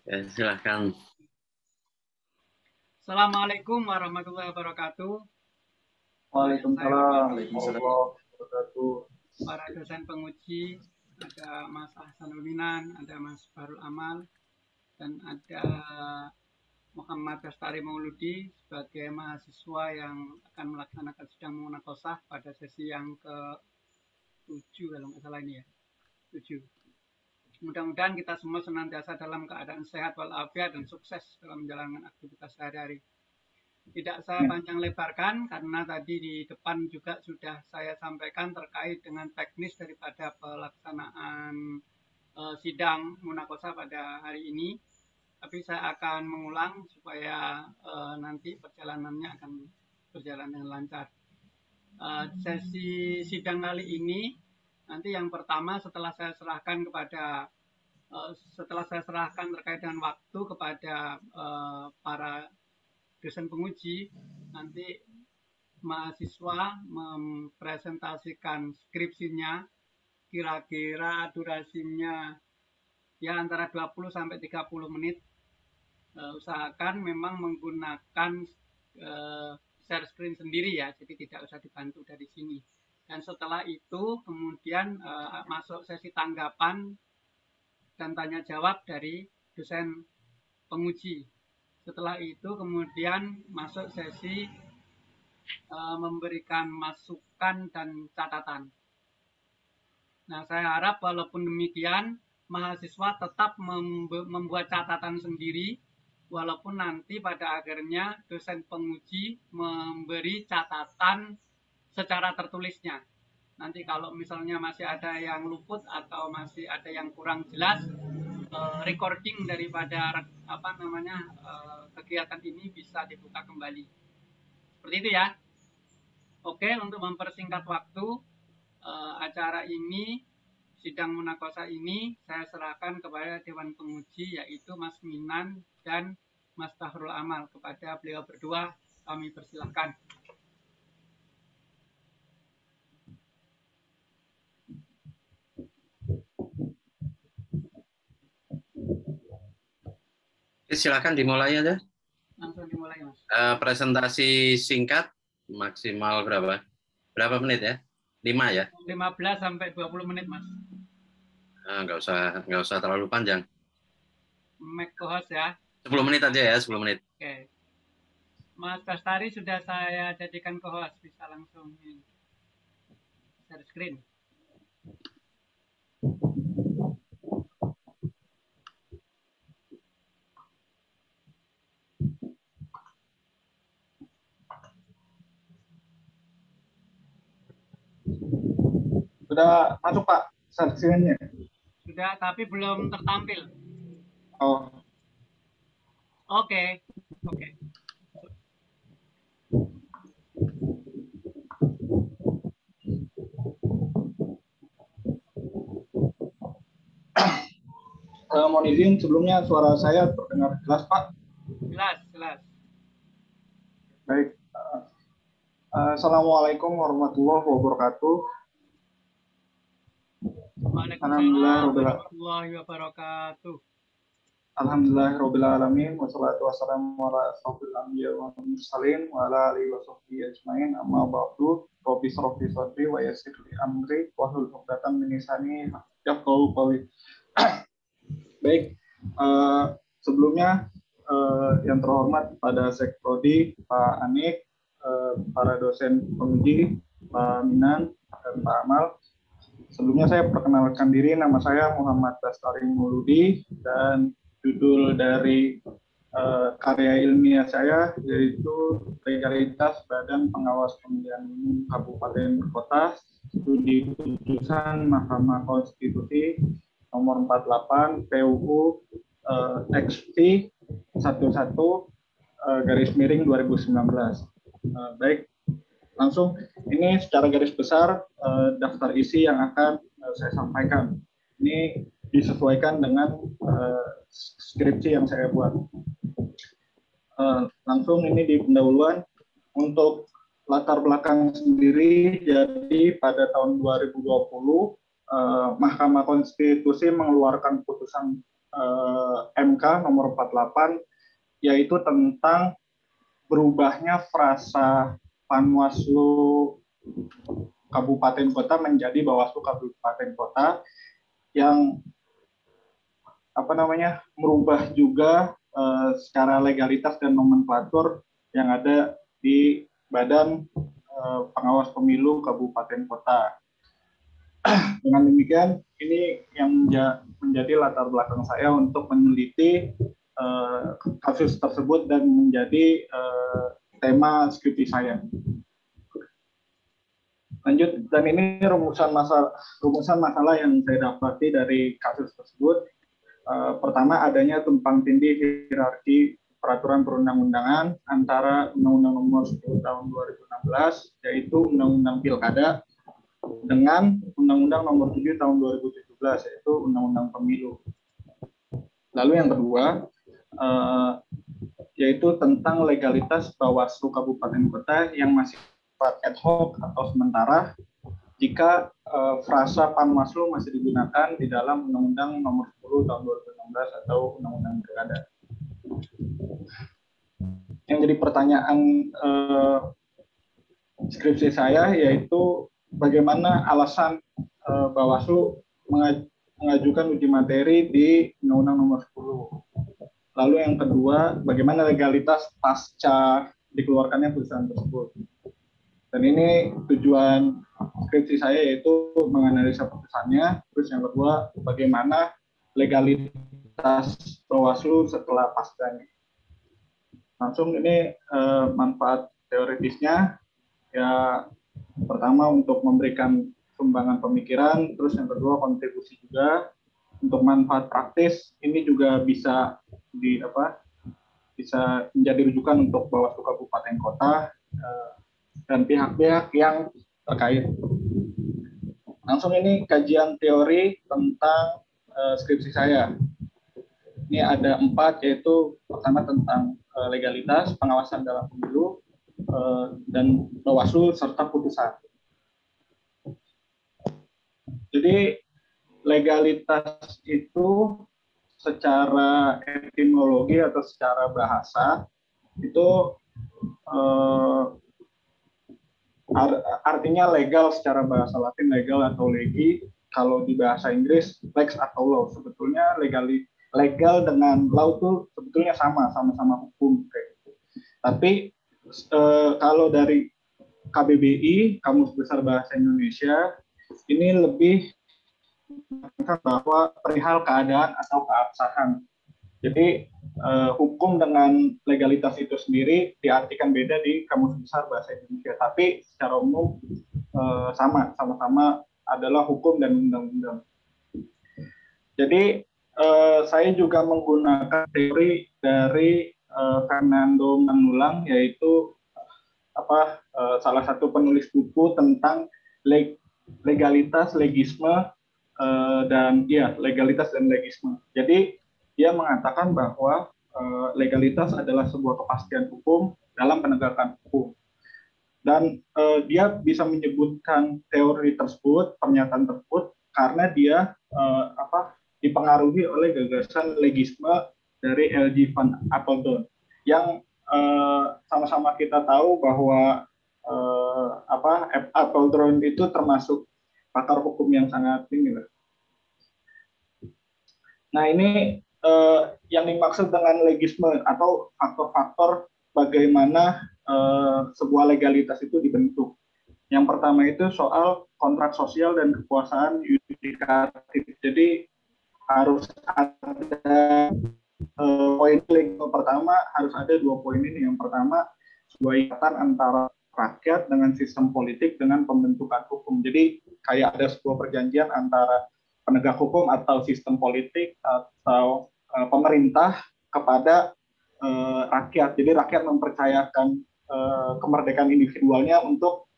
Ya, silahkan. Assalamualaikum warahmatullahi wabarakatuh. Waalaikumsalam warahmatullahi wabarakatuh. Para dosen penguji, ada Mas Ahsanul Minan, ada Mas Bahrul Amal, dan ada Muhammad Dastari Mauludi sebagai mahasiswa yang akan melaksanakan sidang munaqosyah pada sesi yang ke-7 kalau nggak salah ini ya, 7. Mudah-mudahan kita semua senantiasa dalam keadaan sehat walafiat dan sukses dalam menjalankan aktivitas sehari-hari. Tidak saya panjang lebarkan karena tadi di depan juga sudah saya sampaikan terkait dengan teknis daripada pelaksanaan sidang munaqosyah pada hari ini. Tapi saya akan mengulang supaya nanti perjalanannya akan berjalan dengan lancar. Sesi sidang kali ini nanti yang pertama setelah saya serahkan terkait dengan waktu kepada para dosen penguji, nanti mahasiswa mempresentasikan skripsinya, kira-kira durasinya ya antara 20 sampai 30 menit. Usahakan memang menggunakan share screen sendiri ya, jadi tidak usah dibantu dari sini. Dan setelah itu kemudian masuk sesi tanggapan dan tanya jawab dari dosen penguji. Setelah itu kemudian masuk sesi memberikan masukan dan catatan. Nah, saya harap walaupun demikian mahasiswa tetap membuat catatan sendiri, walaupun nanti pada akhirnya dosen penguji memberi catatan secara tertulisnya. Nanti kalau misalnya masih ada yang luput atau masih ada yang kurang jelas, recording daripada kegiatan ini bisa dibuka kembali. Seperti itu ya. Oke, untuk mempersingkat waktu acara ini, sidang munaqosyah ini saya serahkan kepada Dewan Penguji yaitu Mas Minan dan Mas Bahrul Amal. Kepada beliau berdua kami persilahkan. Silakan dimulai aja. Langsung dimulai, Mas. Presentasi singkat maksimal berapa? Berapa menit ya? 5 ya? 15 sampai 20 menit, Mas. Nggak usah terlalu panjang. Make co-host ya. 10 menit aja ya, 10 menit. Oke. Mas Dastari sudah saya jadikan co-host, bisa langsung share screen. Sudah masuk Pak saksiannya? Sudah, tapi belum tertampil. Oh. Oke. Mohon izin sebelumnya suara saya terdengar jelas Pak? Jelas. Baik. Assalamualaikum warahmatullahi wabarakatuh. Waalaikumsalam warahmatullahi wabarakatuh. Alhamdulillahirrabbilalamin. Wassalatu wassalamu ala asrofil anbiya wal mursalin wa ala alihi wa sahbihi ajmain. Amma ba'du. Rabbi shrah li sadri wa yassir li amri wahlul 'uqdatam min lisani yafqahu qawli. Baik, sebelumnya yang terhormat pada Sekprodi, Pak Anik, para dosen penguji, Pak Minan dan Pak Amal. Sebelumnya saya perkenalkan diri, nama saya Muhammad Dastari Mauludi dan judul dari karya ilmiah saya yaitu Legalitas Badan Pengawas Pemilihan Umum Kabupaten Kota, Studi Putusan Mahkamah Konstitusi nomor 48 PUU XP 11/2019. Baik, langsung ini secara garis besar daftar isi yang akan saya sampaikan. Ini disesuaikan dengan skripsi yang saya buat. Langsung ini di pendahuluan untuk latar belakang sendiri. Jadi pada tahun 2020 Mahkamah Konstitusi mengeluarkan putusan MK nomor 48, yaitu tentang berubahnya frasa Panwaslu Kabupaten Kota menjadi Bawaslu Kabupaten Kota, yang merubah juga secara legalitas dan nomenklatur yang ada di Badan Pengawas Pemilu Kabupaten Kota. Dengan demikian, ini yang menjadi latar belakang saya untuk meneliti kasus tersebut dan menjadi tema skripsi saya. Lanjut, dan ini rumusan masalah yang saya dapati dari kasus tersebut. Pertama, adanya tumpang tindih hierarki peraturan perundang-undangan antara Undang-Undang Nomor 10 Tahun 2016, yaitu Undang-Undang Pilkada, dengan Undang-Undang Nomor 7 Tahun 2017, yaitu Undang-Undang Pemilu. Lalu yang kedua, yaitu tentang legalitas Bawaslu Kabupaten Kota yang masih ad hoc atau sementara jika frasa Panwaslu masih digunakan di dalam Undang-Undang Nomor 10 Tahun 2016 atau Undang-Undang Pilkada. Yang jadi pertanyaan skripsi saya yaitu bagaimana alasan Bawaslu mengajukan uji materi di Undang-Undang Nomor 10. Lalu yang kedua, bagaimana legalitas pasca dikeluarkannya putusan tersebut. Dan ini tujuan skripsi saya yaitu menganalisa putusannya. Terus yang kedua, bagaimana legalitas Bawaslu setelah pascanya. Langsung ini manfaat teoritisnya. Ya, pertama untuk memberikan sumbangan pemikiran, terus yang kedua kontribusi juga. Untuk manfaat praktis, ini juga bisa bisa menjadi rujukan untuk Bawaslu Kabupaten Kota dan pihak-pihak yang terkait. Langsung ini kajian teori tentang skripsi saya. Ini ada 4, yaitu pertama tentang legalitas, pengawasan dalam pemilu, dan Bawaslu serta putusan. Jadi legalitas itu secara etimologi atau secara bahasa itu artinya legal secara bahasa Latin, legal atau legi. Kalau di bahasa Inggris lex atau law. Sebetulnya legal dengan law itu sebetulnya sama-sama hukum kayak gitu. Tapi kalau dari KBBI, Kamus Besar Bahasa Indonesia, ini lebih bahwa perihal keadaan atau keabsahan. Jadi hukum dengan legalitas itu sendiri diartikan beda di Kamus Besar Bahasa Indonesia, tapi secara umum sama-sama adalah hukum dan undang-undang. Jadi saya juga menggunakan teori dari Fernando Manulang, yaitu salah satu penulis buku tentang legalitas, legisme, legalitas dan legisme. Jadi dia mengatakan bahwa legalitas adalah sebuah kepastian hukum dalam penegakan hukum. Dan dia bisa menyebutkan teori tersebut, pernyataan tersebut, karena dia dipengaruhi oleh gagasan legisme dari L.G. van Apeldoorn, yang sama-sama kita tahu bahwa Apeldoorn itu termasuk pakar hukum yang sangat tinggi. Nah, ini yang dimaksud dengan legisme atau faktor-faktor bagaimana sebuah legalitas itu dibentuk. Yang pertama itu soal kontrak sosial dan kekuasaan yudikatif. Jadi harus ada poin pertama, harus ada 2 poin ini. Yang pertama, sebuah ikatan antara rakyat dengan sistem politik dengan pembentukan hukum. Jadi kayak ada sebuah perjanjian antara penegak hukum atau sistem politik atau pemerintah kepada rakyat. Jadi rakyat mempercayakan kemerdekaan individualnya untuk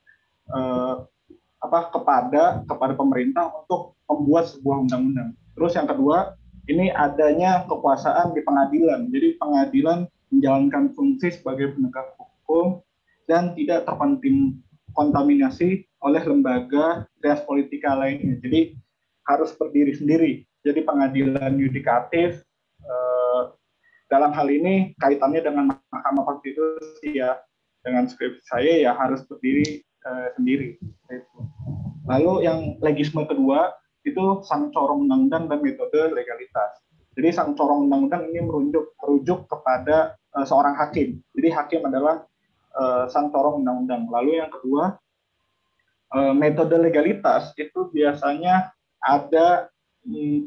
kepada pemerintah untuk membuat sebuah undang-undang. Terus yang kedua, ini adanya kekuasaan di pengadilan. Jadi pengadilan menjalankan fungsi sebagai penegak hukum dan tidak terkontaminasi oleh lembaga trias politika lainnya. Jadi harus berdiri sendiri. Jadi pengadilan yudikatif dalam hal ini kaitannya dengan Mahkamah Konstitusi ya, dengan skripsi saya ya harus berdiri sendiri. Lalu yang legisme kedua itu sang corong undang-undang dan metode legalitas. Jadi sang corong undang-undang ini merujuk kepada seorang hakim. Jadi hakim adalah sang corong undang-undang. Lalu yang kedua, metode legalitas itu biasanya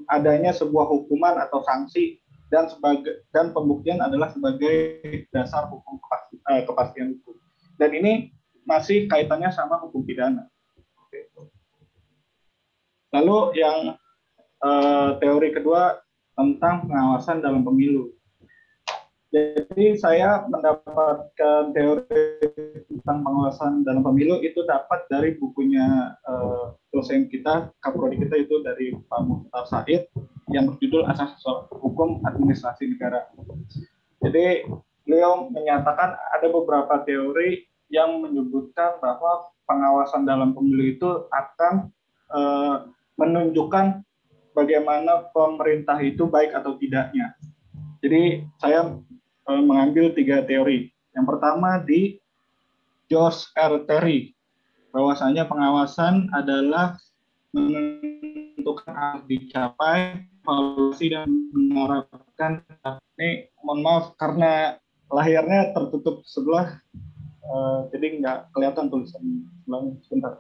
adanya sebuah hukuman atau sanksi dan pembuktian adalah sebagai dasar hukum kepastian hukum. Dan ini masih kaitannya sama hukum pidana. Lalu yang teori kedua tentang pengawasan dalam pemilu. Jadi saya mendapatkan teori tentang pengawasan dalam pemilu itu dapat dari bukunya dosen kita, kaprodi kita itu dari Pak Muhtar Said yang berjudul Asas Hukum Administrasi Negara. Jadi beliau menyatakan ada beberapa teori yang menyebutkan bahwa pengawasan dalam pemilu itu akan menunjukkan bagaimana pemerintah itu baik atau tidaknya. Jadi saya mengambil 3 teori. Yang pertama di George R. Terry, bahwasanya pengawasan adalah menentukan harus dicapai, evaluasi dan menerapkan. Ini mohon maaf karena layarnya tertutup sebelah, jadi nggak kelihatan tulisan sebelahnya. Sebentar.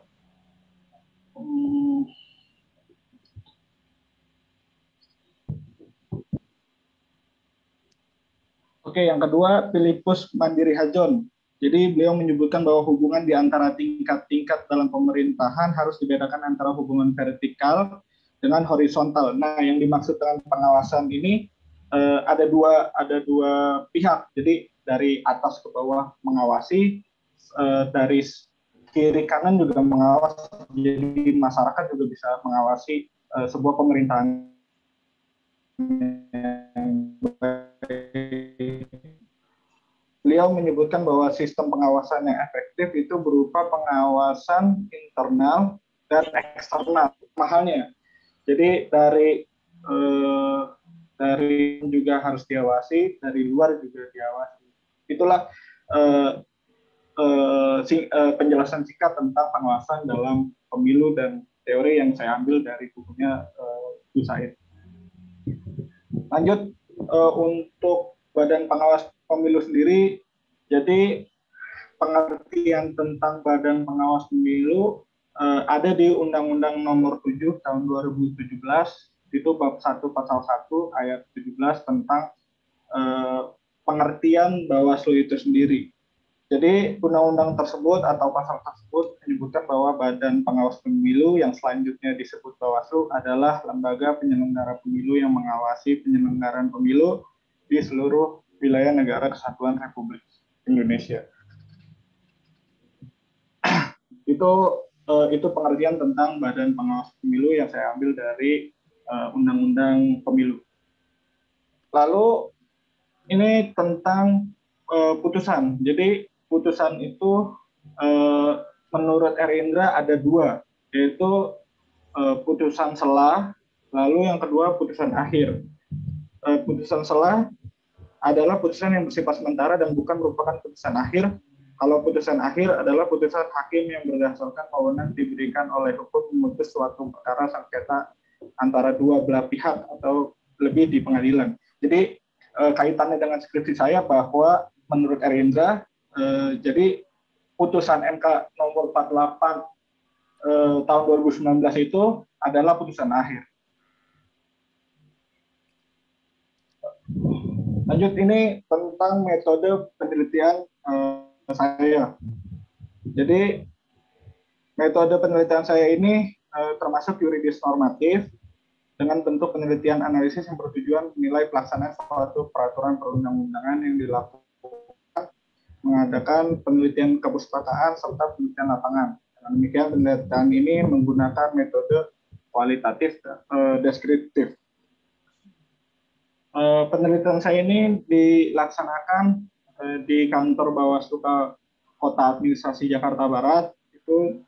Oke, yang kedua, Philippus Mandiri Hajon. Jadi beliau menyebutkan bahwa hubungan di antara tingkat-tingkat dalam pemerintahan harus dibedakan antara hubungan vertikal dengan horizontal. Nah, yang dimaksud dengan pengawasan ini ada dua pihak. Jadi dari atas ke bawah mengawasi, dari kiri kanan juga mengawasi. Jadi masyarakat juga bisa mengawasi sebuah pemerintahan. Beliau menyebutkan bahwa sistem pengawasan yang efektif itu berupa pengawasan internal dan eksternal. Mahalnya, jadi dari juga harus diawasi, dari luar juga diawasi. Itulah penjelasan singkat tentang pengawasan dalam pemilu dan teori yang saya ambil dari bukunya Bu Said. Lanjut untuk Badan Pengawas Pemilu sendiri, jadi pengertian tentang Badan Pengawas Pemilu ada di Undang-Undang Nomor 7 Tahun 2017, itu bab 1 pasal 1 ayat 17 tentang pengertian Bawaslu itu sendiri. Jadi undang-undang tersebut atau pasal tersebut menyebutkan bahwa Badan Pengawas Pemilu yang selanjutnya disebut Bawaslu adalah lembaga penyelenggara pemilu yang mengawasi penyelenggaraan pemilu di seluruh wilayah negara Kesatuan Republik Indonesia. Itu pengertian tentang Badan Pengawas Pemilu yang saya ambil dari Undang-Undang Pemilu. Lalu ini tentang putusan. Jadi putusan itu menurut Erindra ada 2, yaitu putusan selah, lalu yang kedua putusan akhir. Putusan selah adalah putusan yang bersifat sementara dan bukan merupakan putusan akhir. Kalau putusan akhir adalah putusan hakim yang berdasarkan wewenang diberikan oleh hukum memutus suatu perkara sengketa antara dua belah pihak atau lebih di pengadilan. Jadi kaitannya dengan skripsi saya bahwa menurut Erindra, jadi putusan MK nomor 48 tahun 2019 itu adalah putusan akhir. Lanjut, ini tentang metode penelitian saya. Jadi metode penelitian saya ini termasuk yuridis normatif dengan bentuk penelitian analisis yang bertujuan menilai pelaksanaan suatu peraturan perundang-undangan yang dilakukan, mengadakan penelitian kepustakaan serta penelitian lapangan. Dengan demikian penelitian ini menggunakan metode kualitatif deskriptif. Penelitian saya ini dilaksanakan di kantor Bawaslu Kota Administrasi Jakarta Barat. Itu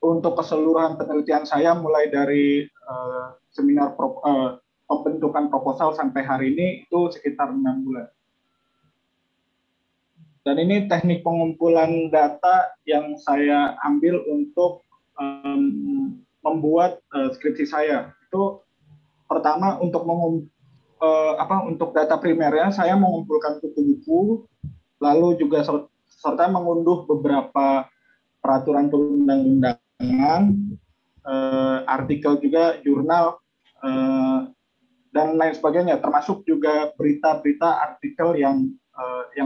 untuk keseluruhan penelitian saya mulai dari seminar pembentukan proposal sampai hari ini itu sekitar 6 bulan. Dan ini teknik pengumpulan data yang saya ambil untuk membuat skripsi saya. Itu pertama untuk untuk data primernya saya mengumpulkan buku-buku, lalu juga serta mengunduh beberapa peraturan perundang-undangan, artikel juga, jurnal, dan lain sebagainya, termasuk juga berita-berita artikel yang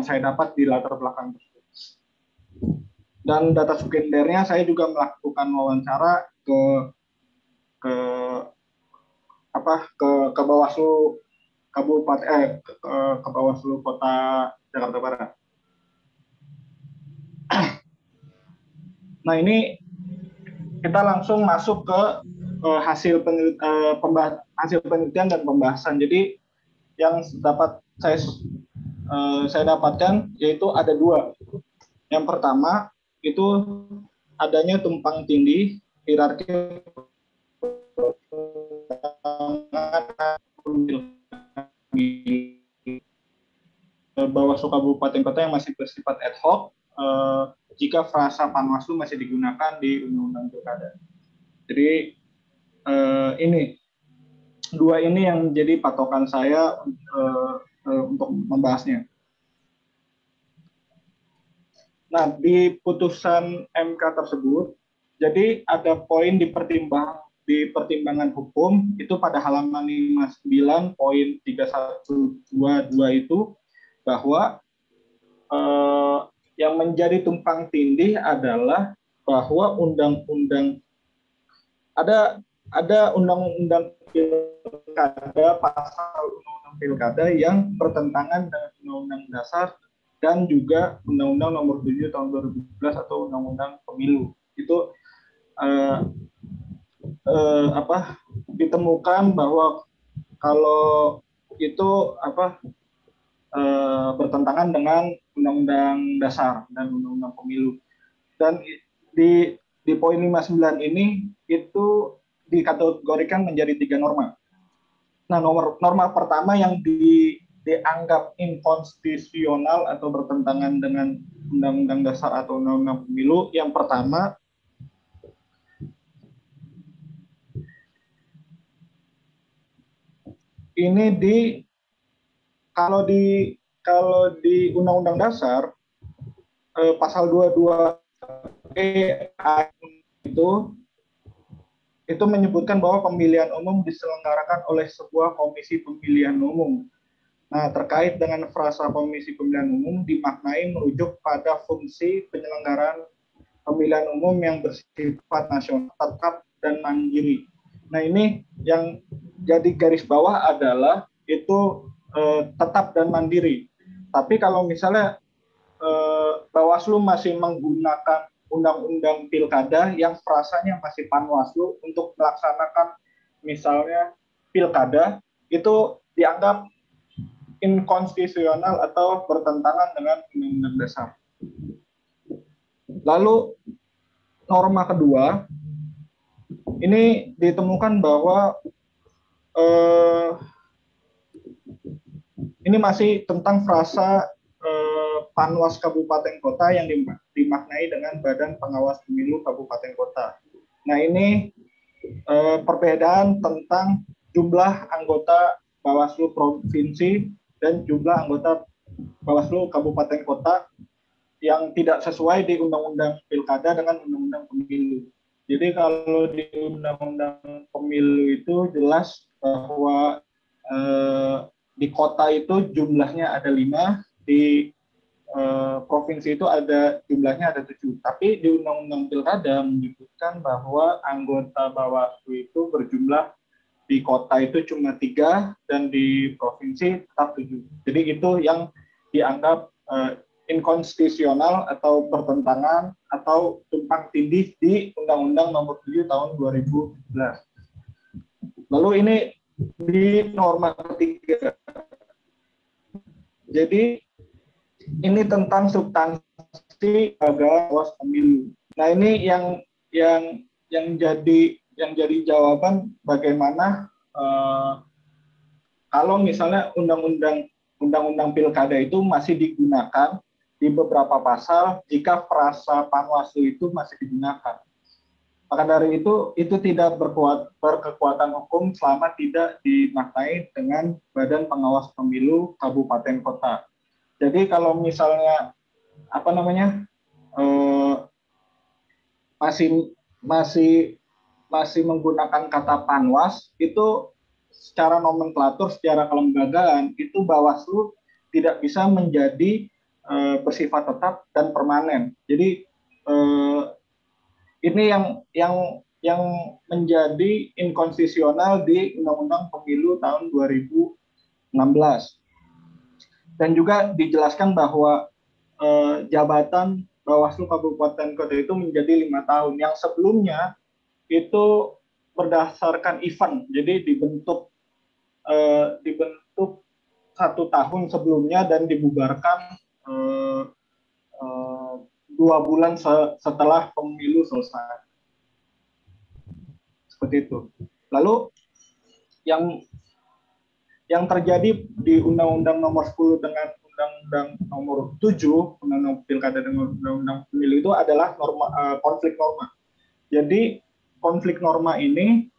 saya dapat di latar belakang tersebut. Dan data sekundernya saya juga melakukan wawancara ke Bawaslu Kabupaten ke Bawaslu Kota Jakarta Barat. Nah, ini kita langsung masuk ke hasil penelitian dan pembahasan. Jadi yang dapat saya dapatkan yaitu ada 2. Yang pertama itu adanya tumpang tindih hierarki Bawaslu Kabupaten Kota yang masih bersifat ad hoc jika frasa Panwaslu masih digunakan di Undang-Undang Pilkada. Jadi ini 2 ini yang menjadi patokan saya untuk membahasnya. Nah, di putusan MK tersebut, jadi ada poin di pertimbangan hukum itu pada halaman 59.3122 itu bahwa yang menjadi tumpang tindih adalah bahwa ada undang-undang pilkada, pasal undang-undang pilkada yang bertentangan dengan undang-undang dasar dan juga Undang-Undang Nomor 7 Tahun 2011 atau Undang-Undang Pemilu. Itu ditemukan bahwa kalau itu bertentangan dengan Undang-Undang Dasar dan Undang-Undang Pemilu. Dan di poin 59 ini itu dikategorikan menjadi 3 norma. Nah, norma pertama yang dianggap inkonstitusional atau bertentangan dengan Undang-Undang Dasar atau Undang-Undang Pemilu, yang pertama ini kalau di Undang-Undang Dasar pasal 22E itu menyebutkan bahwa pemilihan umum diselenggarakan oleh sebuah komisi pemilihan umum. Nah, terkait dengan frasa komisi pemilihan umum dimaknai merujuk pada fungsi penyelenggaraan pemilihan umum yang bersifat nasional, tetap, dan mandiri. Nah, ini yang jadi garis bawah adalah itu tetap dan mandiri. Tapi kalau misalnya Bawaslu masih menggunakan undang-undang pilkada yang frasanya masih Panwaslu untuk melaksanakan misalnya pilkada, itu dianggap inkonstitusional atau bertentangan dengan Undang-Undang Dasar. Lalu norma kedua ini ditemukan bahwa ini masih tentang frasa Panwas Kabupaten Kota yang dimaknai dengan Badan Pengawas Pemilu Kabupaten Kota. Nah, ini perbedaan tentang jumlah anggota Bawaslu Provinsi dan jumlah anggota Bawaslu Kabupaten Kota yang tidak sesuai di Undang-Undang Pilkada dengan Undang-Undang Pemilu. Jadi kalau di Undang-Undang Pemilu itu jelas bahwa di kota itu jumlahnya ada 5, di provinsi itu jumlahnya ada 7. Tapi di Undang-Undang Pilkada menyebutkan bahwa anggota Bawaslu itu berjumlah di kota itu cuma 3 dan di provinsi tetap 7. Jadi itu yang dianggap inkonstitusional atau bertentangan atau tumpang tindih di Undang-Undang Nomor 7 Tahun 2011. Lalu ini di norma ketiga. Jadi ini tentang substansi pengawas pemilu. Nah, ini yang jadi jawaban bagaimana kalau misalnya undang-undang pilkada itu masih digunakan di beberapa pasal jika frasa Panwaslu itu masih digunakan. Maka dari itu tidak berkekuatan hukum selama tidak dimaknai dengan Badan Pengawas Pemilu Kabupaten Kota. Jadi kalau misalnya masih menggunakan kata Panwas, itu secara nomenklatur, secara kelembagaan itu Bawaslu tidak bisa menjadi bersifat tetap dan permanen. Jadi ini yang menjadi inkonstitusional di Undang-Undang Pemilu tahun 2016. Dan juga dijelaskan bahwa jabatan Bawaslu Kabupaten Kota itu menjadi 5 tahun. Yang sebelumnya itu berdasarkan event, jadi dibentuk 1 tahun sebelumnya dan dibubarkan 2 bulan setelah pemilu selesai. Seperti itu. Lalu yang terjadi di Undang-Undang Nomor 10 dengan Undang-Undang Nomor 7, Undang-Undang Pilkada dengan Undang-Undang Pemilu itu adalah konflik norma. Jadi konflik norma ini,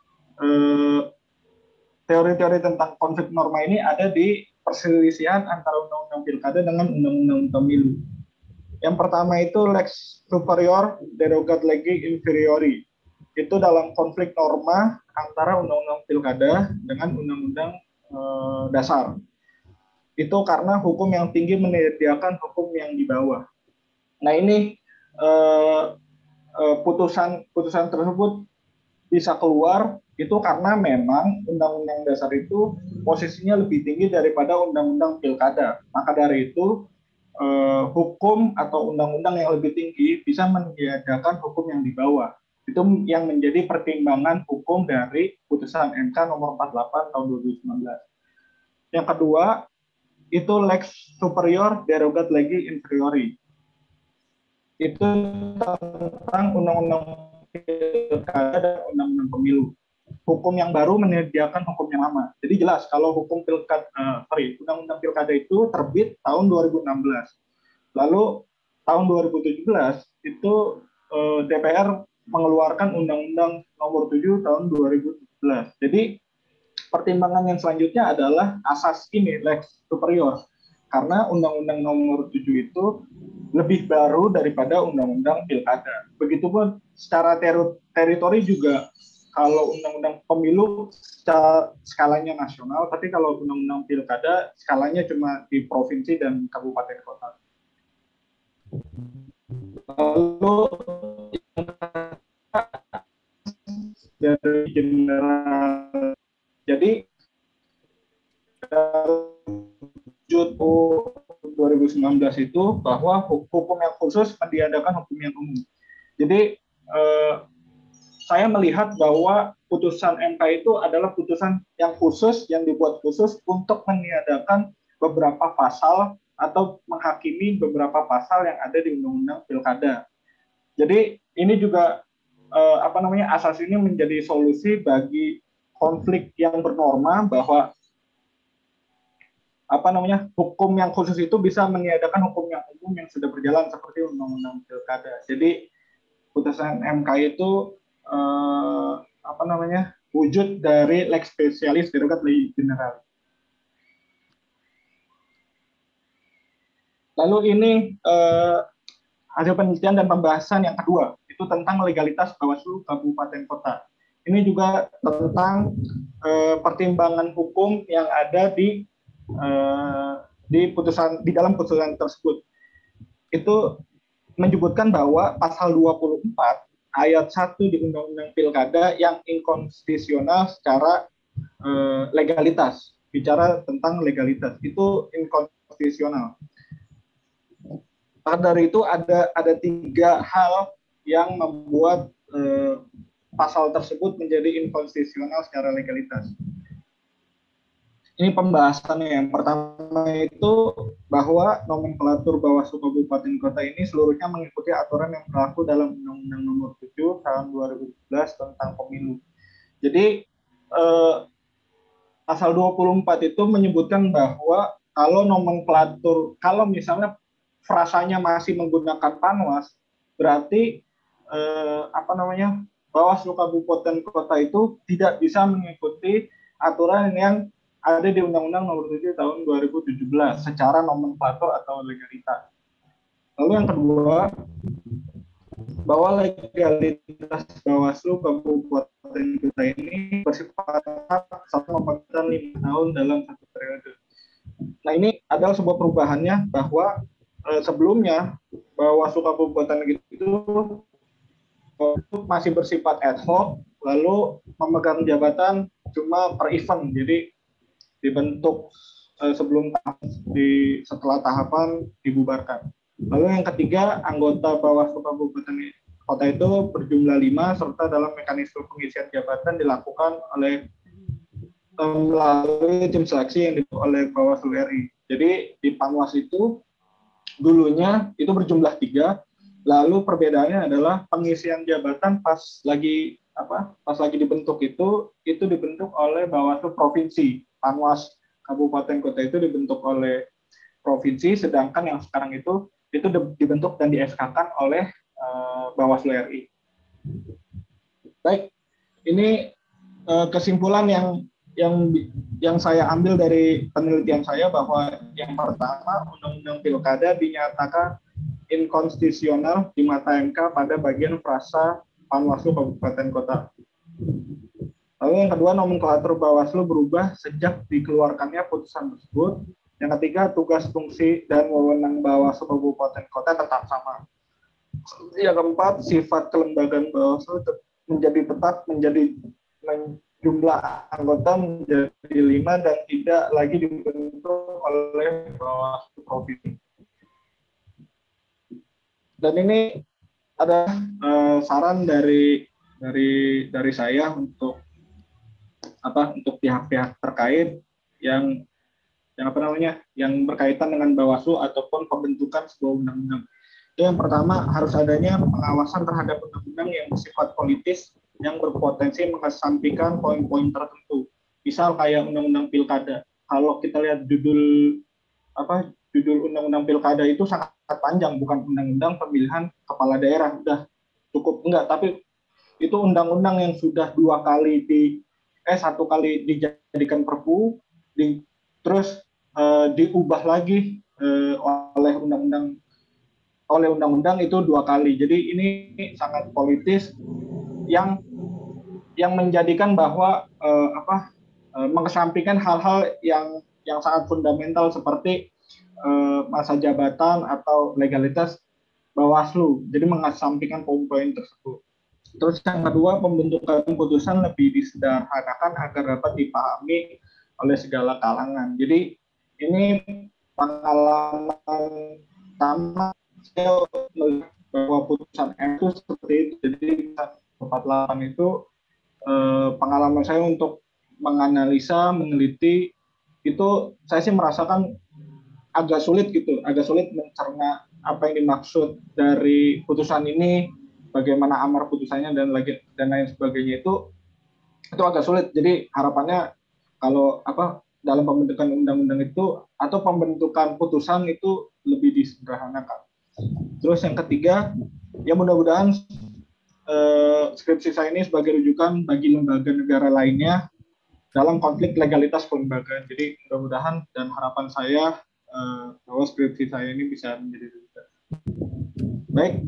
teori-teori tentang konflik norma ini ada di perselisihan antara Undang-Undang Pilkada dengan Undang-Undang Pemilu. Yang pertama itu lex superior derogat legi inferiori. Itu dalam konflik norma antara Undang-Undang Pilkada dengan Undang-Undang Dasar. Itu karena hukum yang tinggi menyediakan hukum yang di bawah. Nah ini putusan tersebut bisa keluar itu karena memang Undang-Undang Dasar itu posisinya lebih tinggi daripada Undang-Undang Pilkada. Maka dari itu hukum atau undang-undang yang lebih tinggi bisa meniadakan hukum yang di bawah. Itu yang menjadi pertimbangan hukum dari putusan MK nomor 48 tahun 2019. Yang kedua, itu lex superior derogat legi inferiori. Itu tentang undang-undang pilkada dan undang-undang pemilu. Hukum yang baru menyediakan hukum yang lama. Jadi jelas kalau undang-undang pilkada itu terbit tahun 2016. Lalu tahun 2017 itu DPR mengeluarkan Undang-Undang Nomor 7 tahun 2017. Jadi pertimbangan yang selanjutnya adalah asas ini lex superior. Karena Undang-Undang Nomor 7 itu lebih baru daripada Undang-Undang Pilkada. Begitupun secara teritori juga. Kalau undang-undang pemilu skalanya nasional, tapi kalau undang-undang pilkada skalanya cuma di provinsi dan kabupaten kota. Lalu dari general, jadi 2019 itu bahwa hukum yang khusus meniadakan hukum yang umum. Jadi saya melihat bahwa putusan MK itu adalah putusan yang khusus, yang dibuat khusus untuk meniadakan beberapa pasal atau menghakimi beberapa pasal yang ada di Undang-Undang Pilkada. Jadi ini juga asas ini menjadi solusi bagi konflik yang bernorma bahwa hukum yang khusus itu bisa meniadakan hukum yang umum yang sudah berjalan seperti Undang-Undang Pilkada. Jadi putusan MK itu wujud dari lex specialis derogat legi general. Lalu ini hasil penelitian dan pembahasan yang kedua itu tentang legalitas Bawaslu Kabupaten Kota. Ini juga tentang pertimbangan hukum yang ada di dalam putusan tersebut. Itu menyebutkan bahwa pasal 24 ayat 1 di Undang-Undang Pilkada yang inkonstitusional secara legalitas. Bicara tentang legalitas, itu inkonstitusional. Maka dari itu ada 3 hal yang membuat pasal tersebut menjadi inkonstitusional secara legalitas. Ini pembahasannya. Yang pertama itu bahwa nomenklatur Bawaslu Kabupaten Kota ini seluruhnya mengikuti aturan yang berlaku dalam Undang-Undang Nomor 7 tahun 2017 tentang pemilu. Jadi pasal 24 itu menyebutkan bahwa kalau nomenklatur, kalau misalnya frasanya masih menggunakan panwas, berarti Bawaslu Kabupaten Kota itu tidak bisa mengikuti aturan yang ada di Undang-Undang Nomor 7 Tahun 2017 secara nomenklatur atau legalitas. Lalu yang kedua, bahwa legalitas Bawaslu Kabupaten Kota ini bersifat satu pemerintahan 5 tahun dalam satu periode. Nah, ini adalah sebuah perubahannya bahwa sebelumnya Bawaslu Kabupaten itu masih bersifat ad hoc, lalu memegang jabatan cuma per event, jadi dibentuk sebelum setelah tahapan dibubarkan. Lalu yang ketiga, anggota Bawaslu Kabupaten Kota itu berjumlah 5 serta dalam mekanisme pengisian jabatan dilakukan melalui tim seleksi yang dibentuk oleh Bawaslu RI. Jadi di Panwas itu dulunya itu berjumlah 3, lalu perbedaannya adalah pengisian jabatan pas lagi dibentuk itu dibentuk oleh Bawaslu Provinsi. Panwas Kabupaten Kota itu dibentuk oleh provinsi, sedangkan yang sekarang itu dibentuk dan di-SK-kan oleh Bawaslu RI. Baik, ini kesimpulan yang saya ambil dari penelitian saya bahwa yang pertama, Undang-Undang Pilkada dinyatakan inkonstitusional di mata MK pada bagian frasa Panwaslu Kabupaten Kota. Lalu yang kedua, nomenklatur Bawaslu berubah sejak dikeluarkannya putusan tersebut. Yang ketiga, tugas, fungsi, dan wewenang Bawaslu Kabupaten Kota tetap sama. Yang keempat, sifat kelembagaan Bawaslu tetap menjadi jumlah anggota menjadi 5 dan tidak lagi dibentuk oleh Bawaslu Provinsi. Dan ini ada saran dari saya untuk pihak-pihak terkait yang berkaitan dengan Bawaslu ataupun pembentukan sebuah undang-undang. Yang pertama, harus adanya pengawasan terhadap undang-undang yang bersifat politis yang berpotensi mengesampingkan poin-poin tertentu. Misal kayak undang-undang pilkada. Kalau kita lihat judul Undang-Undang Pilkada itu sangat panjang, bukan undang-undang pemilihan kepala daerah. Udah cukup enggak, tapi itu undang-undang yang sudah satu kali dijadikan perpu, terus diubah lagi oleh undang-undang itu 2 kali. Jadi ini sangat politis yang menjadikan bahwa mengesampingkan hal-hal yang sangat fundamental seperti masa jabatan atau legalitas Bawaslu. Jadi mengesampingkan poin-poin tersebut. Terus yang kedua, pembentukan putusan lebih disederhanakan agar dapat dipahami oleh segala kalangan. Jadi ini pengalaman pertama saya melihat bahwa putusan M itu seperti itu. Jadi 48 itu pengalaman saya untuk menganalisa, meneliti, itu saya sih merasakan agak sulit mencerna apa yang dimaksud dari putusan ini, bagaimana amar putusannya dan lain sebagainya, itu agak sulit. Jadi harapannya kalau dalam pembentukan undang-undang itu atau pembentukan putusan itu lebih disederhanakan. Terus yang ketiga, ya mudah-mudahan skripsi saya ini sebagai rujukan bagi lembaga negara lainnya dalam konflik legalitas kelembagaan. Jadi mudah-mudahan dan harapan saya bahwa skripsi saya ini bisa menjadi rujukan. Baik,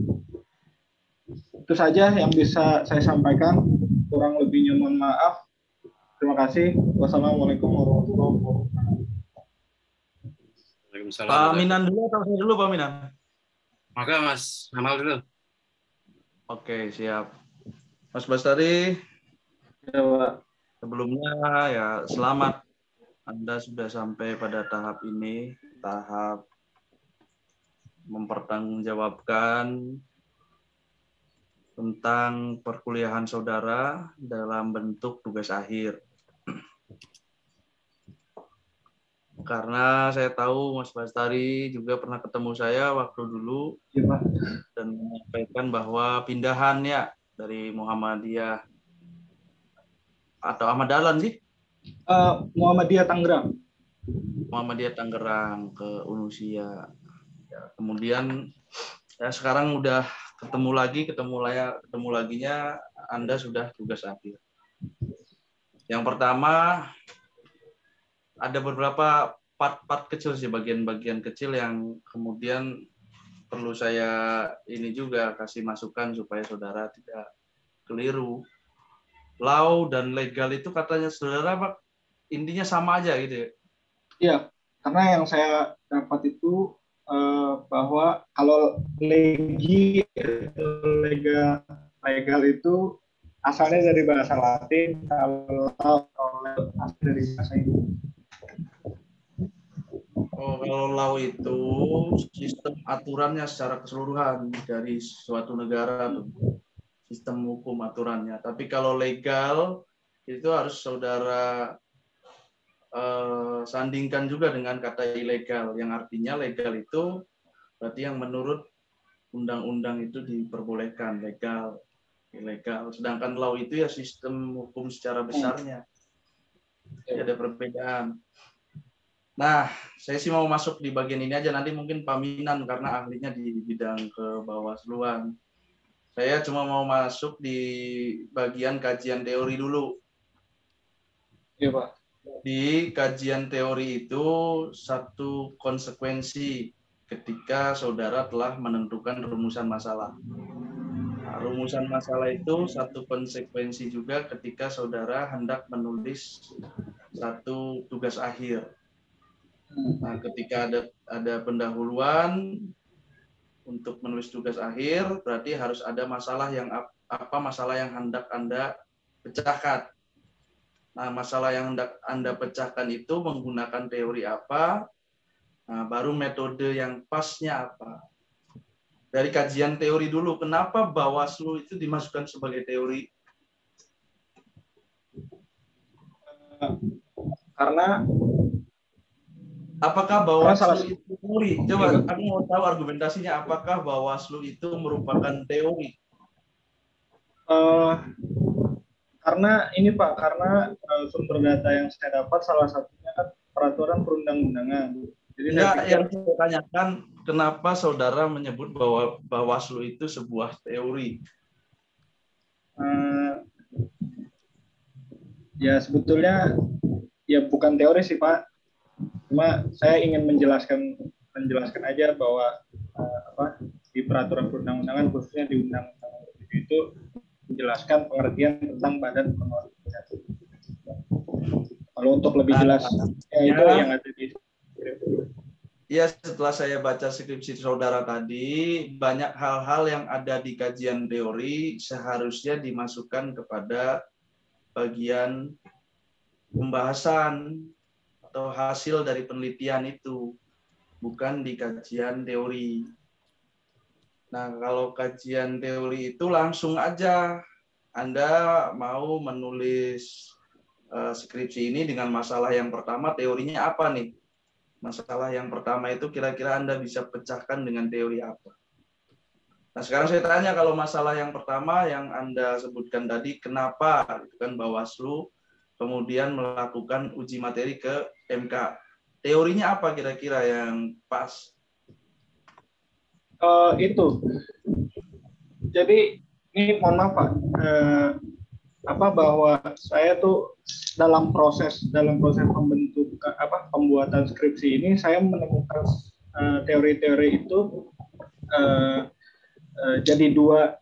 itu saja yang bisa saya sampaikan. Kurang lebihnya mohon maaf. Terima kasih. Wassalamualaikum warahmatullahi wabarakatuh. Pak Minan dulu atau saya dulu, Pak Minan? Maka Mas Amal dulu. Oke, siap. Mas Bastari, Ya, Pak. sebelumnya ya selamat. Anda sudah sampai pada tahap ini, tahap mempertanggungjawabkan tentang perkuliahan saudara dalam bentuk tugas akhir. Karena saya tahu Mas Bastari juga pernah ketemu saya waktu dulu dan menyampaikan bahwa pindahan ya dari Muhammadiyah atau Ahmad Dahlan sih Muhammadiyah Tangerang. Muhammadiyah Tangerang ke Unusia. Ya, kemudian ya sekarang udah ketemu laginya Anda sudah tugas akhir. Yang pertama ada beberapa part-part kecil sih, bagian-bagian kecil yang kemudian perlu saya ini juga kasih masukan supaya saudara tidak keliru. Law dan legal itu katanya saudara Pak, intinya sama aja gitu ya? Iya, karena yang saya dapat itu bahwa kalau legal itu asalnya dari bahasa Latin, kalau asal dari bahasa Inggris. Oh, kalau law itu sistem aturannya secara keseluruhan dari suatu negara, sistem hukum aturannya. Tapi kalau legal itu harus saudara sandingkan juga dengan kata ilegal, yang artinya legal itu berarti yang menurut undang-undang itu diperbolehkan, legal, ilegal. Sedangkan law itu ya sistem hukum secara besarnya. Jadi ada perbedaan. Nah, saya sih mau masuk di bagian ini aja, nanti mungkin Pak Minan karena ahlinya di bidang kebawasluan. Saya cuma mau masuk di bagian kajian teori dulu. Iya, Pak. Di kajian teori itu satu konsekuensi ketika saudara telah menentukan rumusan masalah. Nah, rumusan masalah itu satu konsekuensi juga ketika saudara hendak menulis satu tugas akhir. Nah, ketika ada pendahuluan untuk menulis tugas akhir, berarti harus ada masalah yang masalah yang hendak Anda pecahkan. Nah, masalah yang hendak Anda pecahkan itu menggunakan teori apa? Nah, baru metode yang pasnya apa? Dari kajian teori dulu, kenapa Bawaslu itu dimasukkan sebagai teori? Karena apakah Bawaslu itu teori? Coba aku mau tahu argumentasinya. Apakah Bawaslu itu merupakan teori? Karena ini Pak, karena sumber data yang saya dapat salah satunya kan peraturan perundang-undangan. Jadi yang saya tanyakan, kenapa saudara menyebut bahwa Bawaslu itu sebuah teori? Ya sebetulnya ya bukan teori sih Pak. Cuma saya ingin menjelaskan aja bahwa di peraturan perundang-undangan khususnya di undang-undang itu menjelaskan pengertian tentang badan pengawas organisasi. Kalau untuk lebih jelas itu yang ada di ya, setelah saya baca skripsi saudara tadi, banyak hal-hal yang ada di kajian teori seharusnya dimasukkan kepada bagian pembahasan atau hasil dari penelitian itu, bukan di kajian teori. Nah, kalau kajian teori itu langsung aja Anda mau menulis skripsi ini dengan masalah yang pertama, teorinya apa nih? Masalah yang pertama itu kira-kira Anda bisa pecahkan dengan teori apa? Nah, sekarang saya tanya, kalau masalah yang pertama yang Anda sebutkan tadi, kenapa itu kan Bawaslu kemudian melakukan uji materi ke MK? Teorinya apa kira-kira yang pas? Itu. Jadi ini mohon maaf Pak, bahwa saya tuh dalam proses pembuatan skripsi ini saya menemukan teori-teori itu jadi dua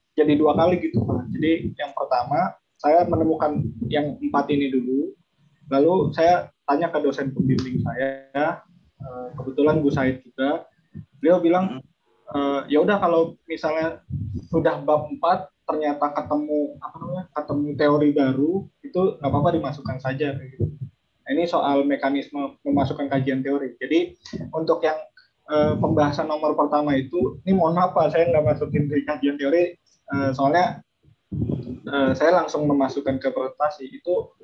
kali gitu Pak. Jadi yang pertama saya menemukan yang 4 ini dulu, lalu saya tanya ke dosen pembimbing saya, kebetulan Bu Said juga, beliau bilang ya udah kalau misalnya sudah bab 4 ternyata ketemu teori baru, itu nggak apa-apa dimasukkan saja kayak gitu. Nah, ini soal mekanisme memasukkan kajian teori. Jadi untuk yang pembahasan nomor pertama itu, ini mohon maaf Pak, saya nggak masukin di kajian teori, soalnya saya langsung memasukkan ke presentasi. Itu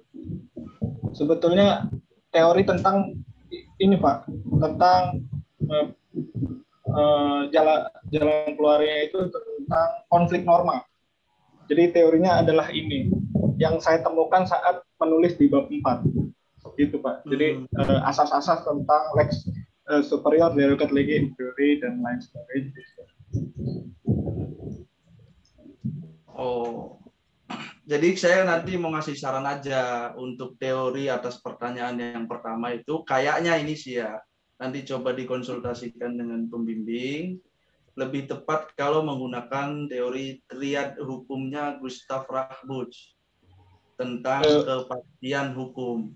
sebetulnya teori tentang ini Pak, tentang jalan keluarnya itu tentang konflik norma. Jadi teorinya adalah ini yang saya temukan saat menulis di bab 4. gitu Pak. Jadi asas-asas tentang lex superior, derogat legi inferior dan lain sebagainya. Oh, jadi saya nanti mau ngasih saran aja untuk teori atas pertanyaan yang pertama itu kayaknya ini sih ya. Nanti coba dikonsultasikan dengan pembimbing. Lebih tepat kalau menggunakan teori triad hukumnya Gustav Rachbuch tentang kepastian hukum.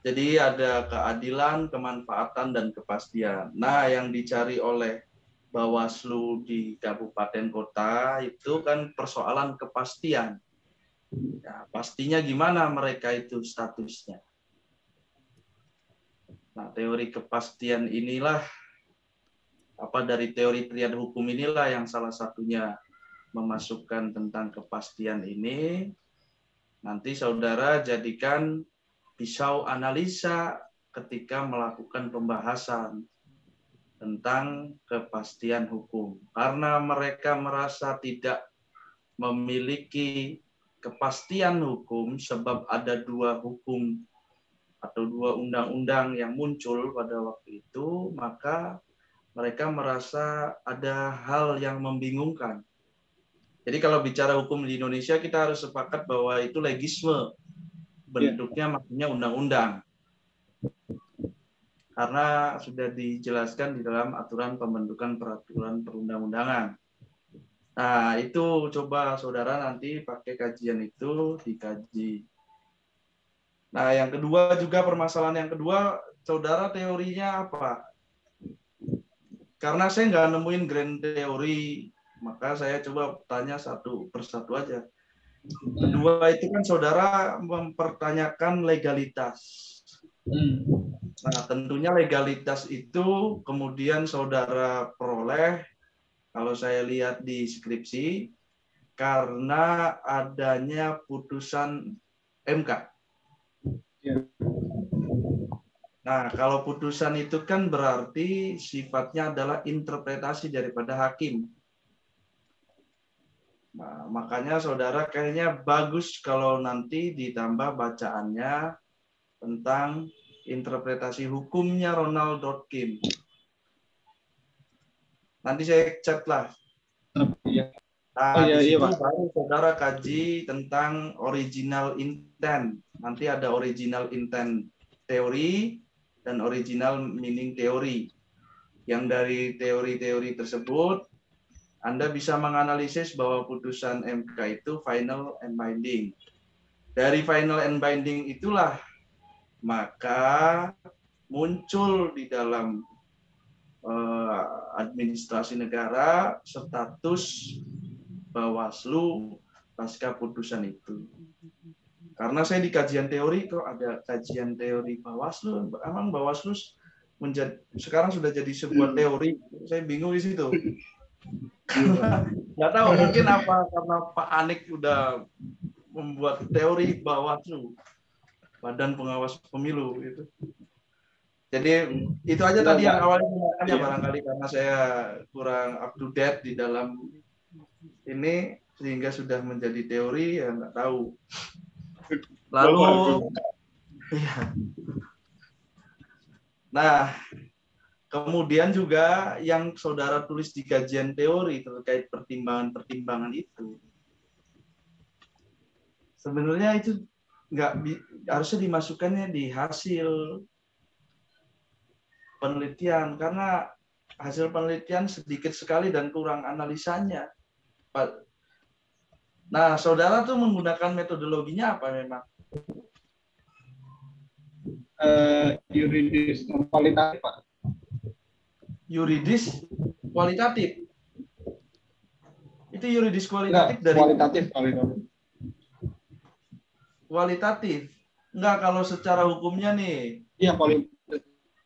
Jadi ada keadilan, kemanfaatan, dan kepastian. Nah, yang dicari oleh Bawaslu di kabupaten kota itu kan persoalan kepastian. Ya, pastinya gimana mereka itu statusnya. Nah, teori kepastian inilah, dari teori triad hukum inilah yang salah satunya memasukkan tentang kepastian ini. Nanti saudara jadikan pisau analisa ketika melakukan pembahasan tentang kepastian hukum. Karena mereka merasa tidak memiliki kepastian hukum sebab ada dua hukum atau dua undang-undang yang muncul pada waktu itu, maka mereka merasa ada hal yang membingungkan. Jadi kalau bicara hukum di Indonesia, kita harus sepakat bahwa itu legisme. Bentuknya maksudnya undang-undang. Karena sudah dijelaskan di dalam aturan pembentukan peraturan perundang-undangan. Nah, itu coba saudara nanti pakai kajian itu dikaji. Nah, yang kedua juga permasalahan yang kedua, saudara teorinya apa? Karena saya nggak nemuin grand teori, maka saya coba tanya satu persatu aja. Kedua itu kan saudara mempertanyakan legalitas. Nah, tentunya legalitas itu kemudian saudara peroleh, kalau saya lihat di skripsi, karena adanya putusan MK. Nah, kalau putusan itu kan berarti sifatnya adalah interpretasi daripada hakim. Nah, makanya saudara kayaknya bagus kalau nanti ditambah bacaannya tentang interpretasi hukumnya Ronald Dworkin. Nanti saya chat lah. Nah, di situ baru saudara kaji tentang original intent. Nanti ada original intent teori dan original meaning teori. Yang dari teori-teori tersebut, Anda bisa menganalisis bahwa putusan MK itu final and binding. Dari final and binding itulah maka muncul di dalam administrasi negara status Bawaslu pasca putusan itu. Karena saya di kajian teori kok ada kajian teori Bawaslu, emang Bawaslu sekarang sudah jadi sebuah teori, saya bingung di situ. Nggak tahu mungkin apa karena Pak Anik udah membuat teori Bawaslu, Badan Pengawas Pemilu gitu. Jadi itu aja tadi yang awalnya menanyakannya barangkali karena saya kurang up to date di dalam ini sehingga sudah menjadi teori ya nggak tahu. Lalu, nah kemudian juga yang saudara tulis di kajian teori terkait pertimbangan-pertimbangan itu, sebenarnya itu nggak harusnya dimasukkannya di hasil penelitian karena hasil penelitian sedikit sekali dan kurang analisanya. Nah, saudara tuh menggunakan metodologinya apa memang? Yuridis kualitatif, Pak. Yuridis kualitatif. Itu yuridis kualitatif dari kualitatif. Enggak, kalau secara hukumnya nih. Iya, kualitatif.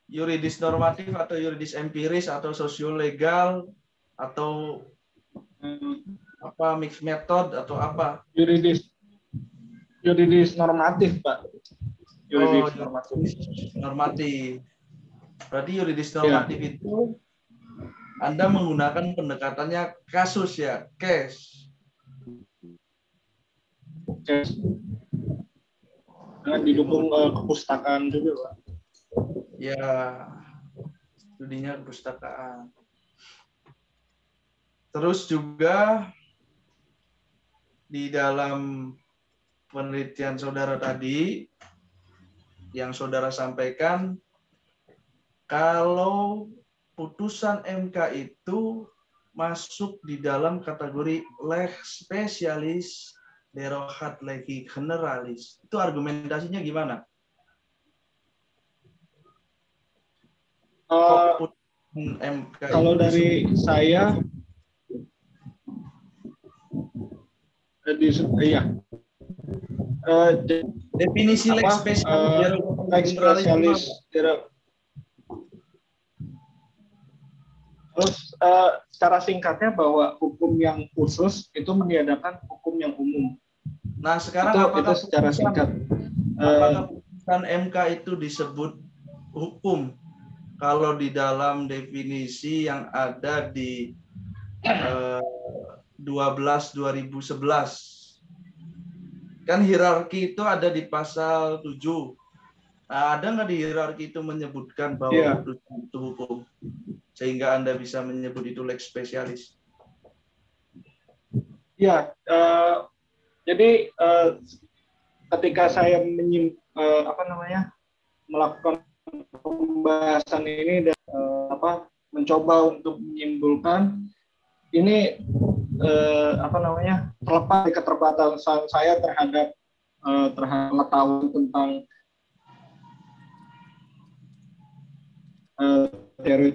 Yuridis normatif atau yuridis empiris atau sosiolegal atau apa mixed method atau apa? Yuridis normatif, Pak. Yuridis normatif. Berarti yuridis normatif itu Anda menggunakan pendekatannya kasus ya, case. dengan didukung kepustakaan juga, Pak. Ya, studinya kepustakaan. Terus juga di dalam penelitian saudara tadi, yang saudara sampaikan, kalau putusan MK itu masuk di dalam kategori lex specialis derogat legi generalis. Itu argumentasinya gimana? MK Kalau itu dari saya, iya. Definisi lex spesialis lex spesialis terus secara singkatnya bahwa hukum yang khusus itu meniadakan hukum yang umum. Nah, sekarang itu secara singkat. Apakah putusan MK itu disebut hukum kalau di dalam definisi yang ada di 12/2011? Kan hierarki itu ada di pasal 7. Nah, ada nggak di hierarki itu menyebutkan bahwa putusan itu hukum? Sehingga Anda bisa menyebut itu lex spesialis. Ya, jadi ketika saya melakukan pembahasan ini dan mencoba untuk menyimpulkan ini terlepas dari keterbatasan saya terhadap pengetahuan tentang teori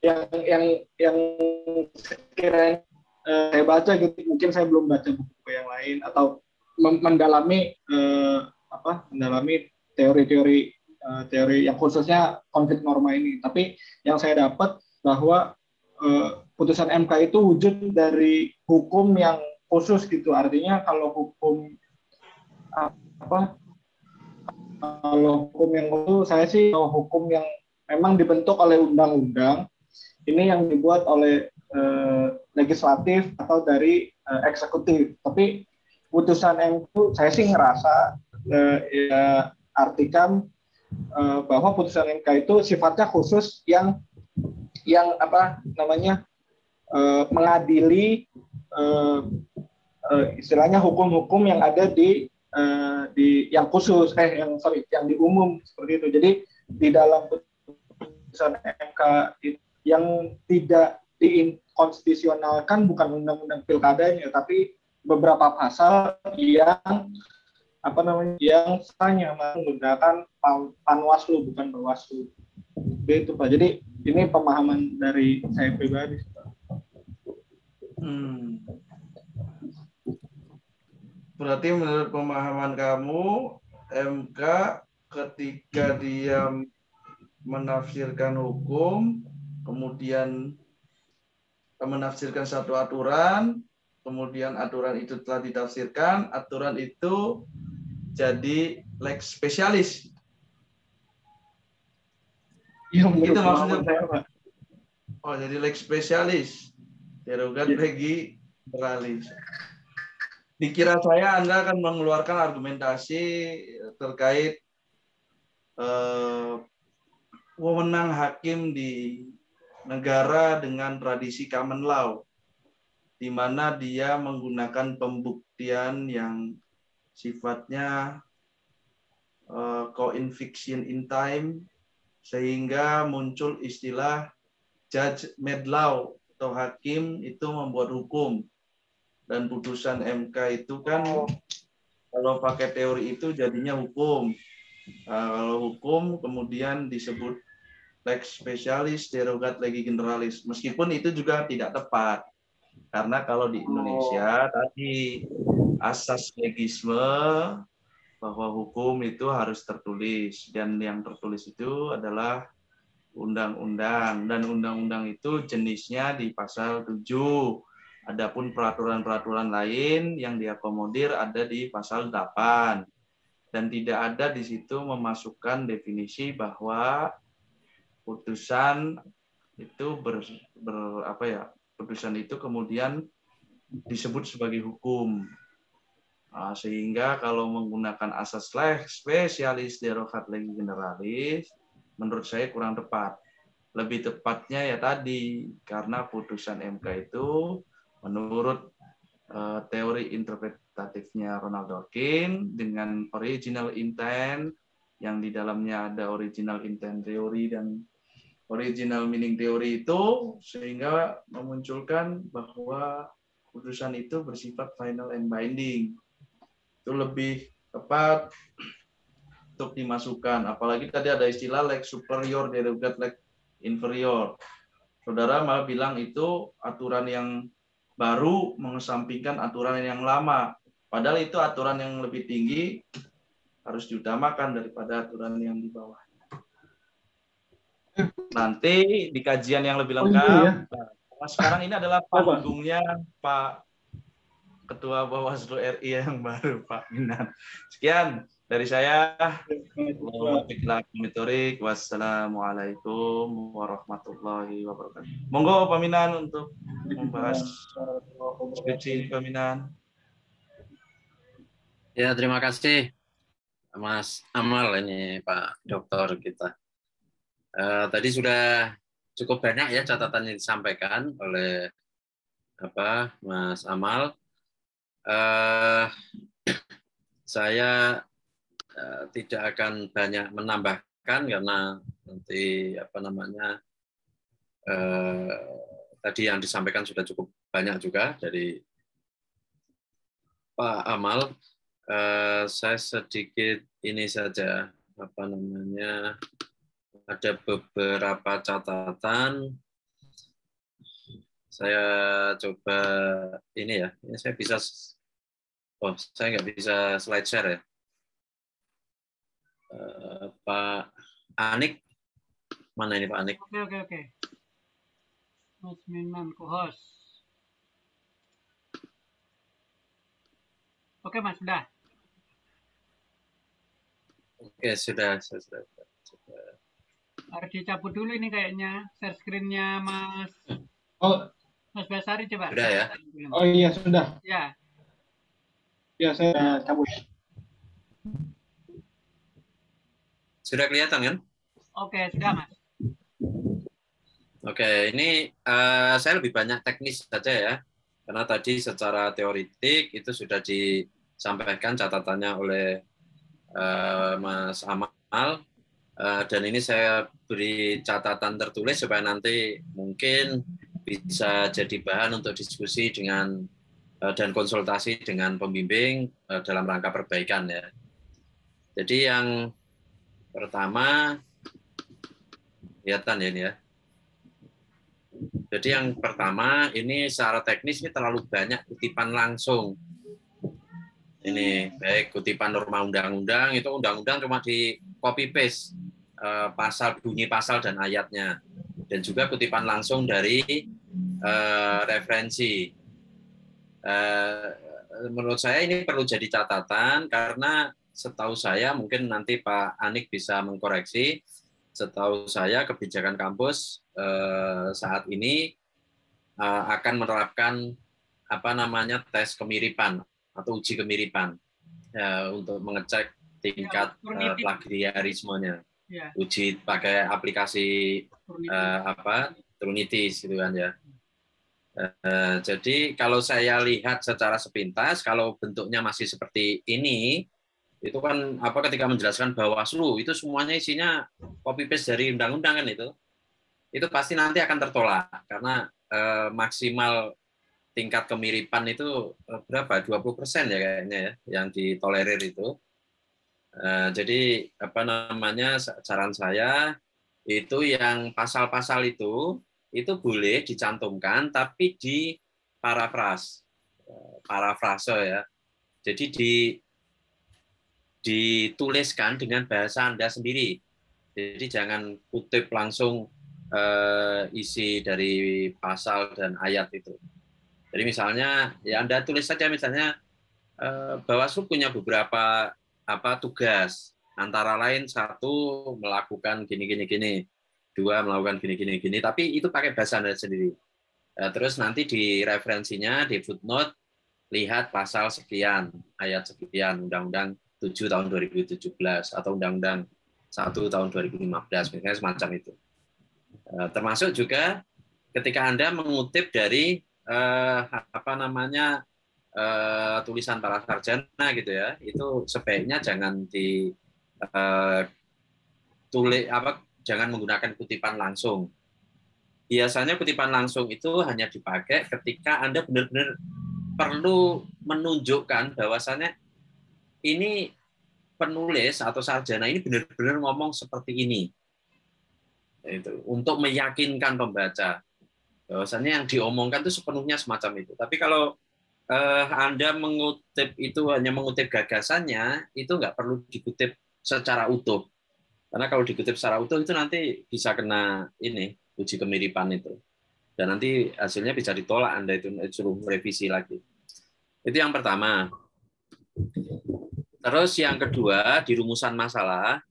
yang sekiranya saya baca gitu, mungkin saya belum baca buku yang lain atau mendalami teori yang khususnya konflik norma ini. Tapi yang saya dapat bahwa putusan MK itu wujud dari hukum yang khusus gitu. Artinya kalau hukum yang khusus, saya sih hukum yang memang dibentuk oleh undang-undang, ini yang dibuat oleh legislatif atau dari eksekutif. Tapi putusan MK saya sih ngerasa artikan bahwa putusan MK itu sifatnya khusus yang mengadili istilahnya hukum-hukum yang ada di yang khusus yang di umum seperti itu. Jadi di dalam putusan MK yang tidak dikonstitusionalkan bukan undang-undang pilkadanya, tapi beberapa pasal yang yang hanya menggunakan Panwaslu bukan Bawaslu. Itu Pak. Jadi ini pemahaman dari saya pribadi. Berarti menurut pemahaman kamu, MK ketika dia menafsirkan hukum, kemudian menafsirkan satu aturan, kemudian aturan itu telah ditafsirkan, aturan itu jadi lex spesialis. Itu maksudnya saya, Pak. Oh, jadi lex spesialis. Derogat legi generalis. Dikira saya Anda akan mengeluarkan argumentasi terkait wewenang hakim di negara dengan tradisi common law, di mana dia menggunakan pembuktian yang sifatnya co-infection in time, sehingga muncul istilah judge made law atau hakim itu membuat hukum. Dan putusan MK itu kan kalau pakai teori itu jadinya hukum. Kalau hukum kemudian disebut lex spesialis derogat legi generalis. Meskipun itu juga tidak tepat. Karena kalau di Indonesia tadi asas legisme bahwa hukum itu harus tertulis, dan yang tertulis itu adalah undang-undang, dan undang-undang itu jenisnya di pasal 7. Adapun peraturan-peraturan lain yang diakomodir ada di pasal 8. Dan tidak ada di situ memasukkan definisi bahwa putusan itu putusan itu kemudian disebut sebagai hukum. Nah, sehingga kalau menggunakan asas spesialis derogat legi generalis, menurut saya kurang tepat. Lebih tepatnya ya tadi, karena putusan MK itu menurut teori interpretatifnya Ronald Dworkin dengan original intent, yang di dalamnya ada original intent teori dan original meaning teori itu, sehingga memunculkan bahwa putusan itu bersifat final and binding. Itu lebih tepat untuk dimasukkan. Apalagi tadi ada istilah lex superior, derogat lex inferior. Saudara malah bilang itu aturan yang baru mengesampingkan aturan yang lama. Padahal itu aturan yang lebih tinggi harus diutamakan daripada aturan yang di bawah. Nanti di kajian yang lebih lengkap, nah, sekarang ini adalah panggungnya Pak Ketua Bawaslu RI yang baru, Pak Minan. Sekian dari saya. Wassalamualaikum warahmatullahi wabarakatuh. Monggo Pak Minan untuk membahas skripsi Pak Minan. Ya, terima kasih Mas Amal ini Pak Dokter kita. Tadi sudah cukup banyak ya catatan yang disampaikan oleh Mas Amal. Saya tidak akan banyak menambahkan karena nanti tadi yang disampaikan sudah cukup banyak juga dari Pak Amal. Saya sedikit ini saja ada beberapa catatan. Saya coba ini ya. Ini saya bisa. Oh, saya nggak bisa slide share ya. Pak Anik, mana ini Pak Anik? Oke. Mas Minan co-host. Oke Mas, sudah. Oke, sudah. Harus dicabut dulu ini kayaknya share screen-nya Mas. Mas Basari coba. Sudah ya? Oh iya, sudah. Ya. Ya, saya cabut. Sudah kelihatan kan? Oke, sudah Mas. Oke, ini saya lebih banyak teknis saja ya. Karena tadi secara teoritik itu sudah disampaikan catatannya oleh Mas Amal. Dan ini saya beri catatan tertulis supaya nanti mungkin bisa jadi bahan untuk diskusi dengan dan konsultasi dengan pembimbing dalam rangka perbaikan ya. Jadi yang pertama, kelihatan ya ini ya. Jadi yang pertama ini secara teknis ini terlalu banyak kutipan langsung. Ini baik kutipan norma undang-undang, itu undang-undang cuma di copy paste bunyi pasal dan ayatnya, dan juga kutipan langsung dari referensi. Menurut saya ini perlu jadi catatan karena setahu saya mungkin nanti Pak Anik bisa mengkoreksi. Setahu saya kebijakan kampus saat ini akan menerapkan tes kemiripan atau uji kemiripan untuk mengecek tingkat plagiarismenya, uji pakai aplikasi Trunitis gitu kan ya. Jadi kalau saya lihat secara sepintas, kalau bentuknya masih seperti ini, itu kan ketika menjelaskan Bawaslu itu semuanya isinya copy paste dari undang-undang kan itu pasti nanti akan tertolak karena maksimal tingkat kemiripan itu berapa? 20% ya kayaknya ya yang ditolerir itu. Jadi saran saya itu yang pasal-pasal itu boleh dicantumkan tapi di parafrase ya. Jadi dituliskan dengan bahasa Anda sendiri. Jadi jangan kutip langsung isi dari pasal dan ayat itu. Jadi misalnya ya Anda tulis saja misalnya Bawaslu punya beberapa tugas, antara lain 1 melakukan gini, 2 melakukan gini, tapi itu pakai bahasa Anda sendiri. Terus nanti di referensinya di footnote lihat pasal sekian, ayat sekian, Undang-Undang 7 tahun 2017 atau Undang-Undang 1 tahun 2015, misalnya semacam itu. Termasuk juga ketika Anda mengutip dari tulisan para sarjana gitu ya, itu sebaiknya jangan jangan menggunakan kutipan langsung. Biasanya kutipan langsung itu hanya dipakai ketika Anda benar-benar perlu menunjukkan bahwasannya ini penulis atau sarjana ini benar-benar ngomong seperti ini. Itu untuk meyakinkan pembaca bahwasannya yang diomongkan itu sepenuhnya semacam itu. Tapi kalau Anda mengutip itu hanya mengutip gagasannya, itu nggak perlu dikutip secara utuh. Karena kalau dikutip secara utuh itu nanti bisa kena uji kemiripan itu. Dan nanti hasilnya bisa ditolak, Anda itu suruh revisi lagi. Itu yang pertama. Terus yang kedua, di rumusan masalah,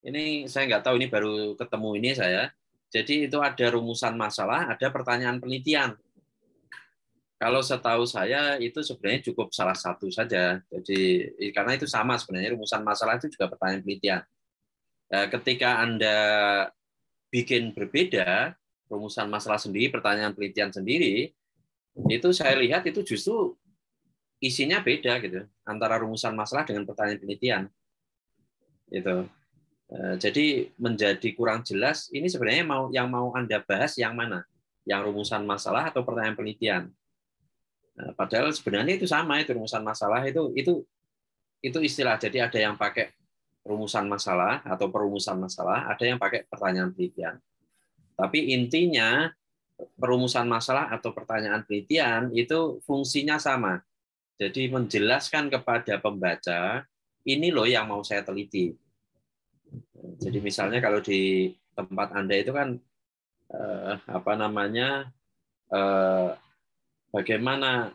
ini saya nggak tahu, ini baru ketemu ini saya. Jadi itu ada rumusan masalah, ada pertanyaan penelitian. Kalau setahu saya itu sebenarnya cukup salah satu saja. Jadi karena itu sama sebenarnya, rumusan masalah itu juga pertanyaan penelitian. Ketika Anda bikin berbeda, rumusan masalah sendiri, pertanyaan penelitian sendiri, itu saya lihat itu justru isinya beda gitu antara rumusan masalah dengan pertanyaan penelitian. Gitu. Jadi menjadi kurang jelas. Ini sebenarnya yang mau Anda bahas yang mana? Yang rumusan masalah atau pertanyaan penelitian? Padahal sebenarnya itu sama, itu rumusan masalah itu istilah. Jadi ada yang pakai rumusan masalah atau perumusan masalah, ada yang pakai pertanyaan penelitian. Tapi intinya perumusan masalah atau pertanyaan penelitian itu fungsinya sama. Jadi menjelaskan kepada pembaca, ini loh yang mau saya teliti. Jadi misalnya kalau di tempat Anda itu kan bagaimana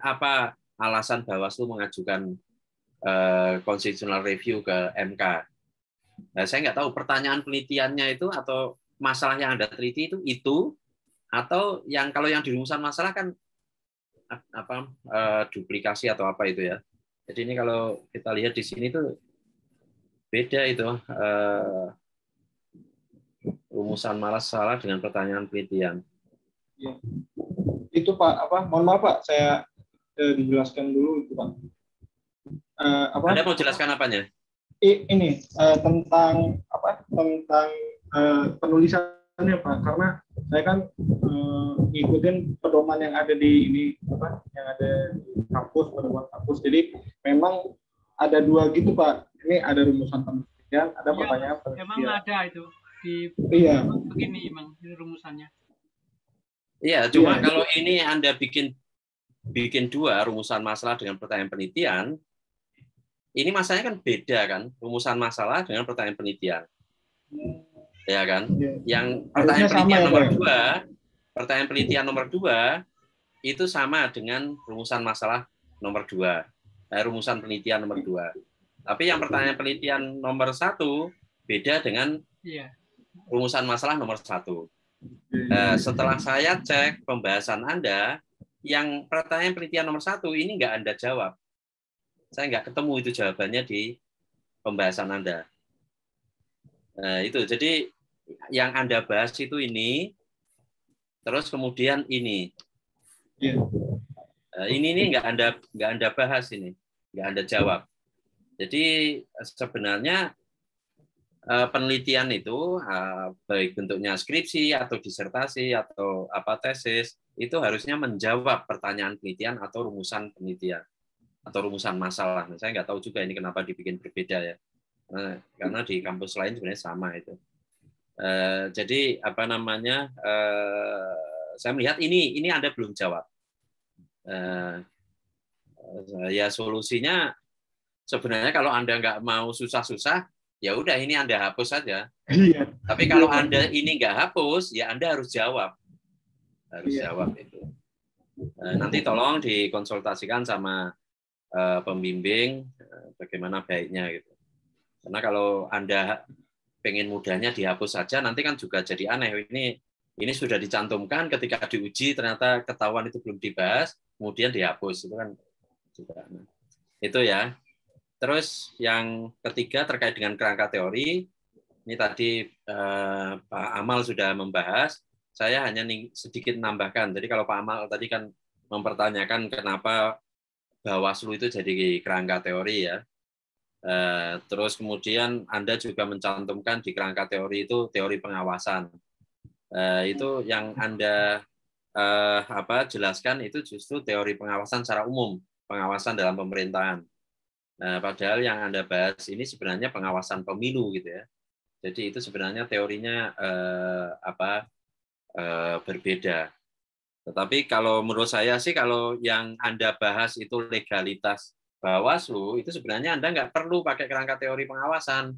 apa alasan Bawaslu mengajukan constitutional review ke MK. Nah, saya nggak tahu pertanyaan penelitiannya itu atau masalah yang Anda teliti itu atau yang kalau yang di rumusan masalah kan duplikasi atau apa itu ya. Jadi ini kalau kita lihat di sini tuh beda itu rumusan masalah dengan pertanyaan penelitian. Ya. Itu Pak, mohon maaf Pak, saya dijelaskan dulu itu Pak. Anda mau jelaskan apanya? Ini tentang penulisannya Pak, karena saya kan ngikutin pedoman yang ada di yang ada di kampus, pedoman kampus. Jadi memang ada dua gitu Pak. Ini ada rumusan penelitian, ada pertanyaan penelitian. Memang ada itu di begini memang rumusannya. Iya, cuma kalau ini Anda bikin dua rumusan masalah dengan pertanyaan penelitian, ini masalahnya kan beda kan, rumusan masalah dengan pertanyaan penelitian. Ya kan? Yang pertanyaan penelitian pertanyaan penelitian nomor 2 itu sama dengan rumusan masalah nomor 2. Rumusan penelitian nomor 2. Tapi yang pertanyaan penelitian nomor 1 beda dengan rumusan masalah nomor 1. Setelah saya cek pembahasan Anda, yang pertanyaan penelitian nomor 1 ini nggak Anda jawab. Saya nggak ketemu itu jawabannya di pembahasan Anda. Itu jadi yang Anda bahas itu ini, terus kemudian ini. Ini nggak Anda bahas ini, nggak Anda jawab. Jadi sebenarnya penelitian itu baik bentuknya skripsi atau disertasi atau tesis itu harusnya menjawab pertanyaan penelitian atau rumusan penelitian atau rumusan masalah. Saya nggak tahu juga ini kenapa dibikin berbeda ya, karena di kampus lain sebenarnya sama itu. Jadi saya melihat ini Anda belum jawab. Ya solusinya sebenarnya kalau Anda nggak mau susah-susah, ya udah ini Anda hapus saja. Tapi kalau Anda ini nggak hapus, ya Anda harus jawab. Jawab itu. Nanti tolong dikonsultasikan sama pembimbing bagaimana baiknya gitu. Karena kalau Anda pengen mudahnya dihapus saja, nanti kan juga jadi aneh. Ini sudah dicantumkan ketika diuji ternyata ketahuan itu belum dibahas, kemudian dihapus, itu kan juga. Itu ya. Terus yang ketiga terkait dengan kerangka teori, ini tadi Pak Amal sudah membahas, saya hanya sedikit menambahkan. Jadi kalau Pak Amal tadi kan mempertanyakan kenapa Bawaslu itu jadi kerangka teori ya. Terus kemudian Anda juga mencantumkan di kerangka teori itu teori pengawasan. Itu yang Anda jelaskan itu justru teori pengawasan secara umum, pengawasan dalam pemerintahan. Padahal yang Anda bahas ini sebenarnya pengawasan pemilu gitu ya. Jadi itu sebenarnya teorinya berbeda. Tetapi kalau menurut saya sih kalau yang Anda bahas itu legalitas Bawaslu, itu sebenarnya Anda nggak perlu pakai kerangka teori pengawasan.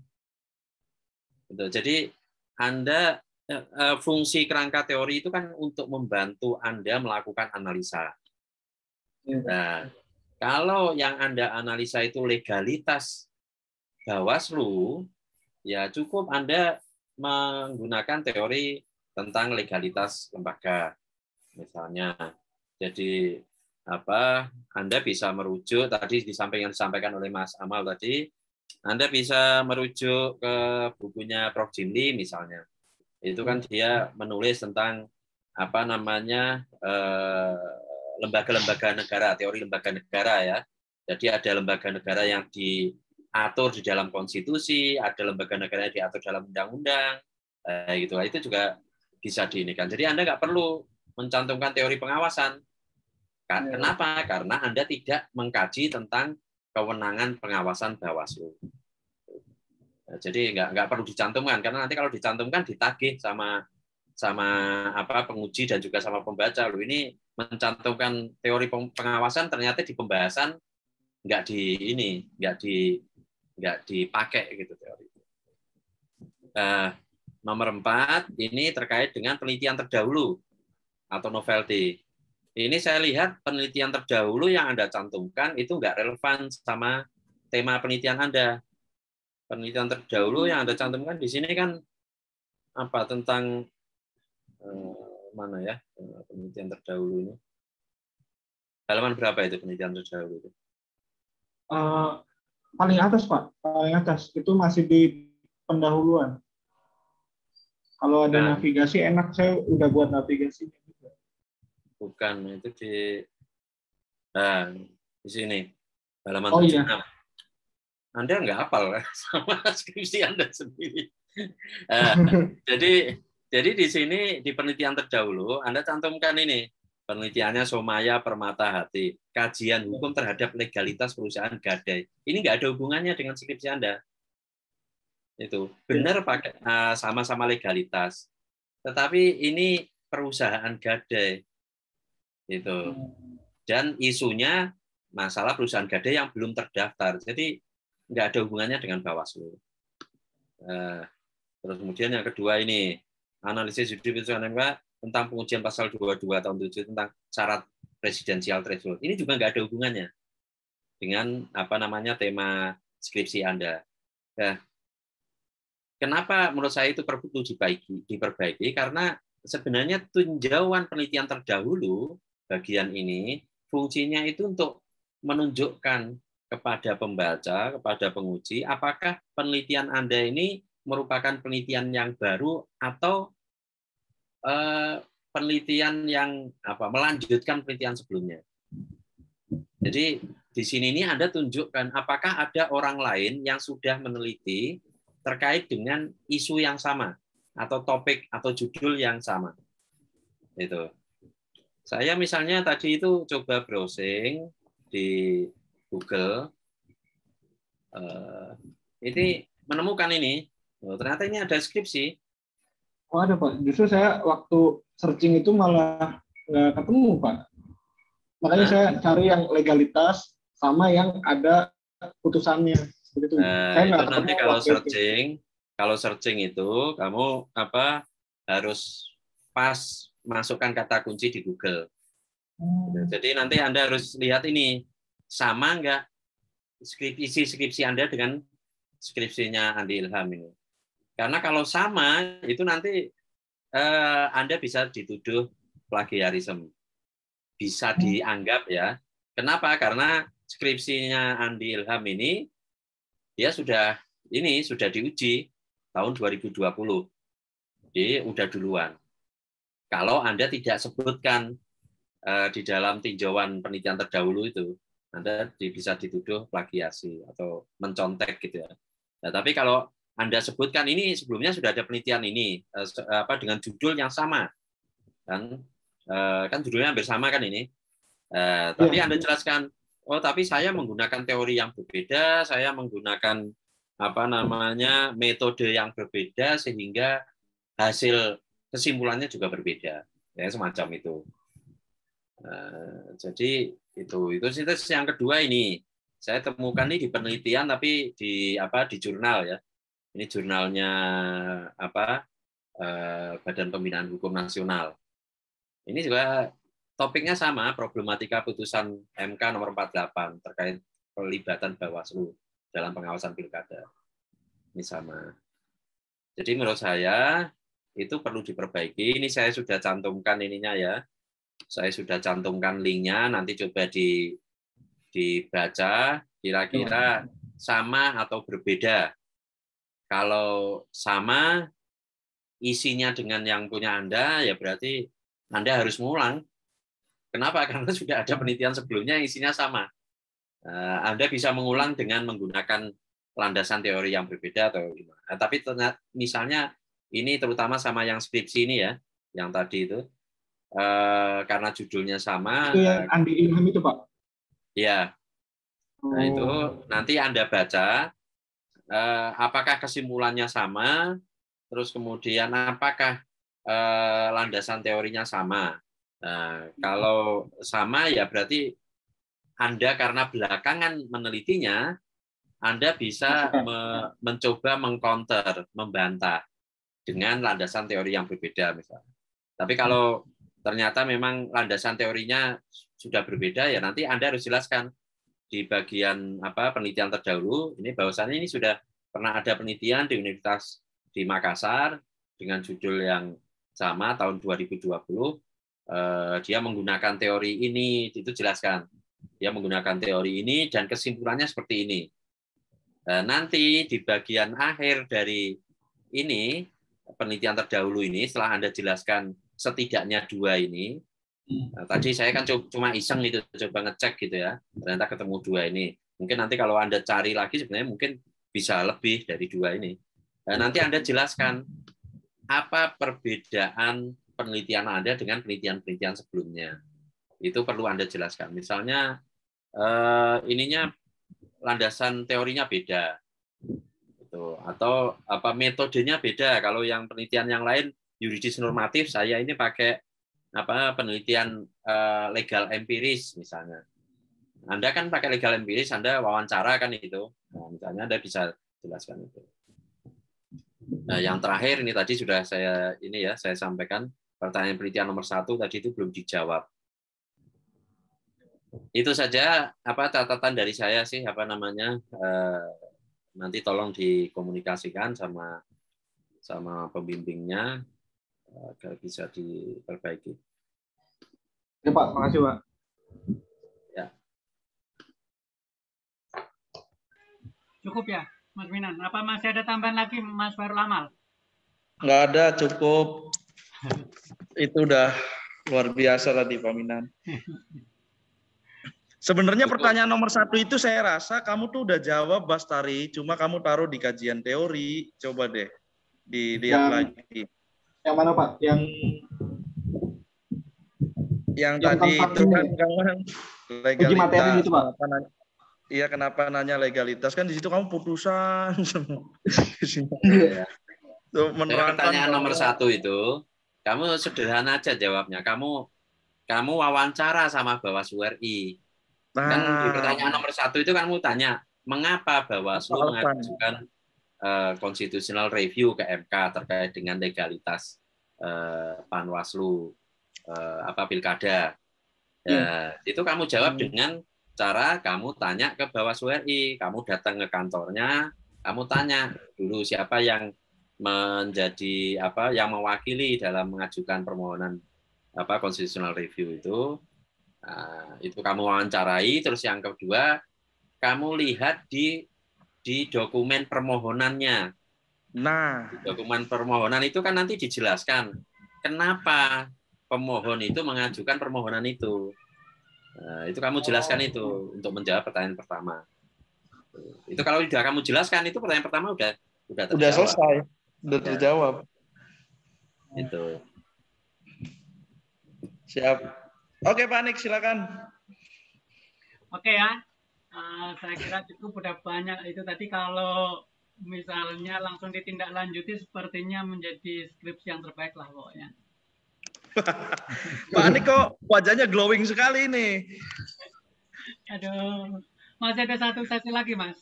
Jadi Anda fungsi kerangka teori itu kan untuk membantu Anda melakukan analisa. Nah, kalau yang Anda analisa itu legalitas Bawaslu, ya cukup Anda menggunakan teori tentang legalitas lembaga, misalnya. Jadi Anda bisa merujuk tadi yang disampaikan oleh Mas Amal tadi, Anda bisa merujuk ke bukunya Prof. Jimli misalnya. Itu kan dia menulis tentang lembaga-lembaga negara, teori lembaga negara ya. Jadi ada lembaga negara yang diatur di dalam konstitusi, ada lembaga negara yang diatur dalam undang-undang, gitu. Itu juga bisa diinikan. Jadi Anda nggak perlu mencantumkan teori pengawasan. Kenapa? Karena Anda tidak mengkaji tentang kewenangan pengawasan Bawaslu. Jadi nggak perlu dicantumkan, karena nanti kalau dicantumkan ditagih sama penguji dan juga sama pembaca. Loh, ini mencantumkan teori pengawasan ternyata di pembahasan nggak dipakai gitu teori. Nomor 4 ini terkait dengan penelitian terdahulu atau novelty. Ini saya lihat penelitian terdahulu yang Anda cantumkan itu nggak relevan sama tema penelitian Anda. Penelitian terdahulu yang Anda cantumkan di sini kan tentang mana ya penelitian terdahulu ini? Halaman berapa itu penelitian terdahulu itu? Paling atas Pak, paling atas itu masih di pendahuluan. Kalau ada navigasi enak, saya udah buat navigasinya. Bukan, itu di sini halaman 76. Iya. Anda nggak hafal sama skripsi Anda sendiri. Jadi di sini di penelitian terdahulu Anda cantumkan ini penelitiannya Somaya Permata Hati, kajian hukum terhadap legalitas perusahaan gadai. Ini nggak ada hubungannya dengan skripsi Anda. Itu benar pakai sama-sama legalitas, tetapi ini perusahaan gadai. Itu. Dan isunya masalah perusahaan gadai yang belum terdaftar. Jadi nggak ada hubungannya dengan Bawaslu. Terus kemudian yang kedua ini analisis judicial MK tentang pengujian pasal 22 tahun 7 tentang syarat presidensial threshold. Ini juga nggak ada hubungannya dengan tema skripsi Anda. Nah, kenapa menurut saya itu perlu diperbaiki? Karena sebenarnya tinjauan penelitian terdahulu bagian ini fungsinya itu untuk menunjukkan kepada pembaca, kepada penguji, apakah penelitian Anda ini merupakan penelitian yang baru atau penelitian yang melanjutkan penelitian sebelumnya. Jadi di sini ini Anda tunjukkan apakah ada orang lain yang sudah meneliti terkait dengan isu yang sama atau topik atau judul yang sama. Itu. Saya misalnya tadi itu coba browsing di Google, ini menemukan ini. Ternyata ini ada skripsi. Oh ada Pak. Justru saya waktu searching itu malah nggak ketemu Pak. Makanya saya cari yang legalitas sama yang ada putusannya. Begitu. Saya itu nanti kalau searching itu kamu harus pas masukkan kata kunci di Google. Jadi nanti Anda harus lihat ini sama nggak skripsi Anda dengan skripsinya Andi Ilham ini. Karena kalau sama itu nanti Anda bisa dituduh plagiarisme. bisa dianggap ya. Kenapa? Karena skripsinya Andi Ilham ini dia sudah diuji tahun 2020. Jadi udah duluan. Kalau Anda tidak sebutkan di dalam tinjauan penelitian terdahulu itu, Anda bisa dituduh plagiasi atau mencontek gitu ya. Nah, tapi kalau Anda sebutkan ini sebelumnya sudah ada penelitian ini dengan judul yang sama, kan judulnya hampir sama kan ini. Tapi Anda jelaskan, oh tapi saya menggunakan teori yang berbeda, saya menggunakan metode yang berbeda sehingga hasil kesimpulannya juga berbeda, ya semacam itu. Jadi itu yang kedua ini saya temukan ini di penelitian tapi di jurnal ya. Ini jurnalnya Badan Pembinaan Hukum Nasional. Ini juga topiknya sama, problematika putusan MK nomor 48 terkait pelibatan Bawaslu dalam pengawasan pilkada. Ini sama. Jadi menurut saya itu perlu diperbaiki. Ini saya sudah cantumkan ininya ya. Saya sudah cantumkan linknya, nanti coba dibaca, kira-kira sama atau berbeda. Kalau sama isinya dengan yang punya Anda, ya berarti Anda harus mengulang. Kenapa? Karena sudah ada penelitian sebelumnya isinya sama. Anda bisa mengulang dengan menggunakan landasan teori yang berbeda atau gimana. Tapi misalnya ini terutama sama yang skripsi ini ya, yang tadi itu, karena judulnya sama. Itu yang Andi Ilham itu, Pak? Ya. Nah itu nanti Anda baca, apakah kesimpulannya sama, terus kemudian apakah landasan teorinya sama. Kalau sama ya berarti Anda karena belakangan menelitinya, Anda bisa mencoba mengcounter, membantah dengan landasan teori yang berbeda misalnya. Tapi kalau ternyata memang landasan teorinya sudah berbeda, ya nanti Anda harus jelaskan di bagian penelitian terdahulu ini bahwasannya ini sudah pernah ada penelitian di Universitas di Makassar dengan judul yang sama tahun 2020. Dia menggunakan teori ini, itu jelaskan. Dia menggunakan teori ini dan kesimpulannya seperti ini. Nanti di bagian akhir dari ini penelitian terdahulu ini, setelah Anda jelaskan setidaknya dua ini, tadi saya kan cuma iseng itu, coba ngecek gitu ya, ternyata ketemu dua ini. Mungkin nanti kalau Anda cari lagi sebenarnya mungkin bisa lebih dari dua ini. Nanti Anda jelaskan apa perbedaan penelitian Anda dengan penelitian-penelitian sebelumnya. Itu perlu Anda jelaskan. Misalnya ininya landasan teorinya beda, gitu. Atau metodenya beda. Kalau yang penelitian yang lain yuridis normatif, saya ini pakai penelitian legal empiris misalnya. Anda kan pakai legal empiris, Anda wawancara kan itu. Nah, misalnya Anda bisa jelaskan itu. Nah, yang terakhir ini tadi sudah saya sampaikan, pertanyaan penelitian nomor 1 tadi itu belum dijawab. Itu saja catatan dari saya sih nanti tolong dikomunikasikan sama pembimbingnya agar bisa diperbaiki. Ya Pak, makasih Pak. Ya. Cukup ya, Mas Minan. Apa masih ada tambahan lagi, Mas Farul Amal? Nggak ada, cukup. Itu udah luar biasa tadi, Pak Minan. Sebenarnya pertanyaan nomor 1 itu saya rasa kamu tuh udah jawab, Bastari. Cuma kamu taruh di kajian teori. Coba deh dilihat lagi. Yang mana Pak? Yang tadi itu kan legalitas. Uji materi itu Pak. Iya, kenapa nanya legalitas? Kan di situ kamu putusan semua. Pertanyaan nomor 1 itu, kamu sederhana aja jawabnya. Kamu wawancara sama Bawaslu RI. Kan di pertanyaan nomor 1 itu kamu tanya, mengapa Bawaslu mengajukan constitutional review ke MK terkait dengan legalitas Panwaslu pilkada. Itu kamu jawab dengan cara kamu tanya ke Bawaslu RI, kamu datang ke kantornya, kamu tanya dulu siapa yang menjadi yang mewakili dalam mengajukan permohonan constitutional review itu. Nah, itu kamu wawancarai. Terus yang kedua, kamu lihat di dokumen permohonannya. Nah, Di dokumen permohonan itu kan nanti dijelaskan kenapa pemohon itu mengajukan permohonan itu. Nah, itu kamu jelaskan itu untuk menjawab pertanyaan pertama. Itu kalau sudah kamu jelaskan itu pertanyaan pertama udah terjawab. udah selesai, udah terjawab. Itu. Siap. Oke, Pak Nik, silakan. Oke ya, saya kira cukup, udah banyak itu tadi. Kalau misalnya langsung ditindaklanjuti sepertinya menjadi skripsi yang terbaik lah pokoknya. Pak Nik kok wajahnya glowing sekali nih. Aduh, masih ada satu sesi lagi, Mas.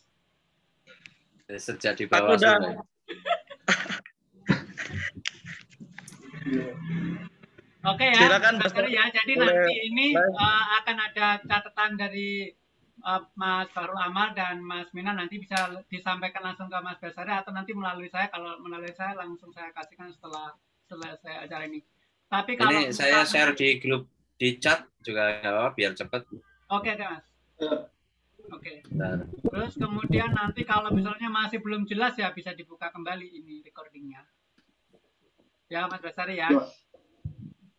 Sejak di bawah sudah. Oke ya, silakan ya. Jadi nanti ini akan ada catatan dari Mas Farul Amal dan Mas Minan, nanti bisa disampaikan langsung ke Mas Basari atau nanti melalui saya. Kalau melalui saya langsung saya kasihkan setelah selesai acara ini. Tapi kalau ini saya share di grup di chat juga ya, biar cepat. Oke, Mas. Oke. Terus kemudian nanti kalau misalnya masih belum jelas ya bisa dibuka kembali ini recordingnya. Ya, Mas Basari ya.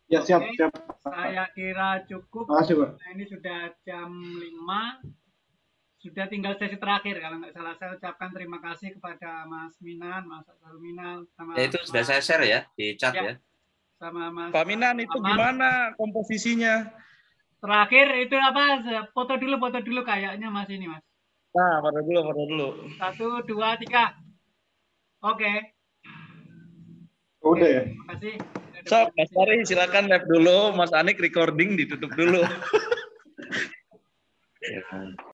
Ya, siap, siap. Saya kira cukup. Makasih, Pak. Nah, ini sudah jam 5. Sudah tinggal sesi terakhir. Kalau nggak salah, saya ucapkan terima kasih kepada Mas Minan, Mas Farul Minan. Sama Ya, itu sudah saya share ya di chat ya. Sama Mas Pak Minan, itu gimana komposisinya? Terakhir itu apa? Foto dulu kayaknya Mas ini, Mas. Nah, foto dulu. 1, 2, 3. Oke. Udah ya. Terima kasih. So, Mas Tari silakan live dulu, Mas Anik recording ditutup dulu.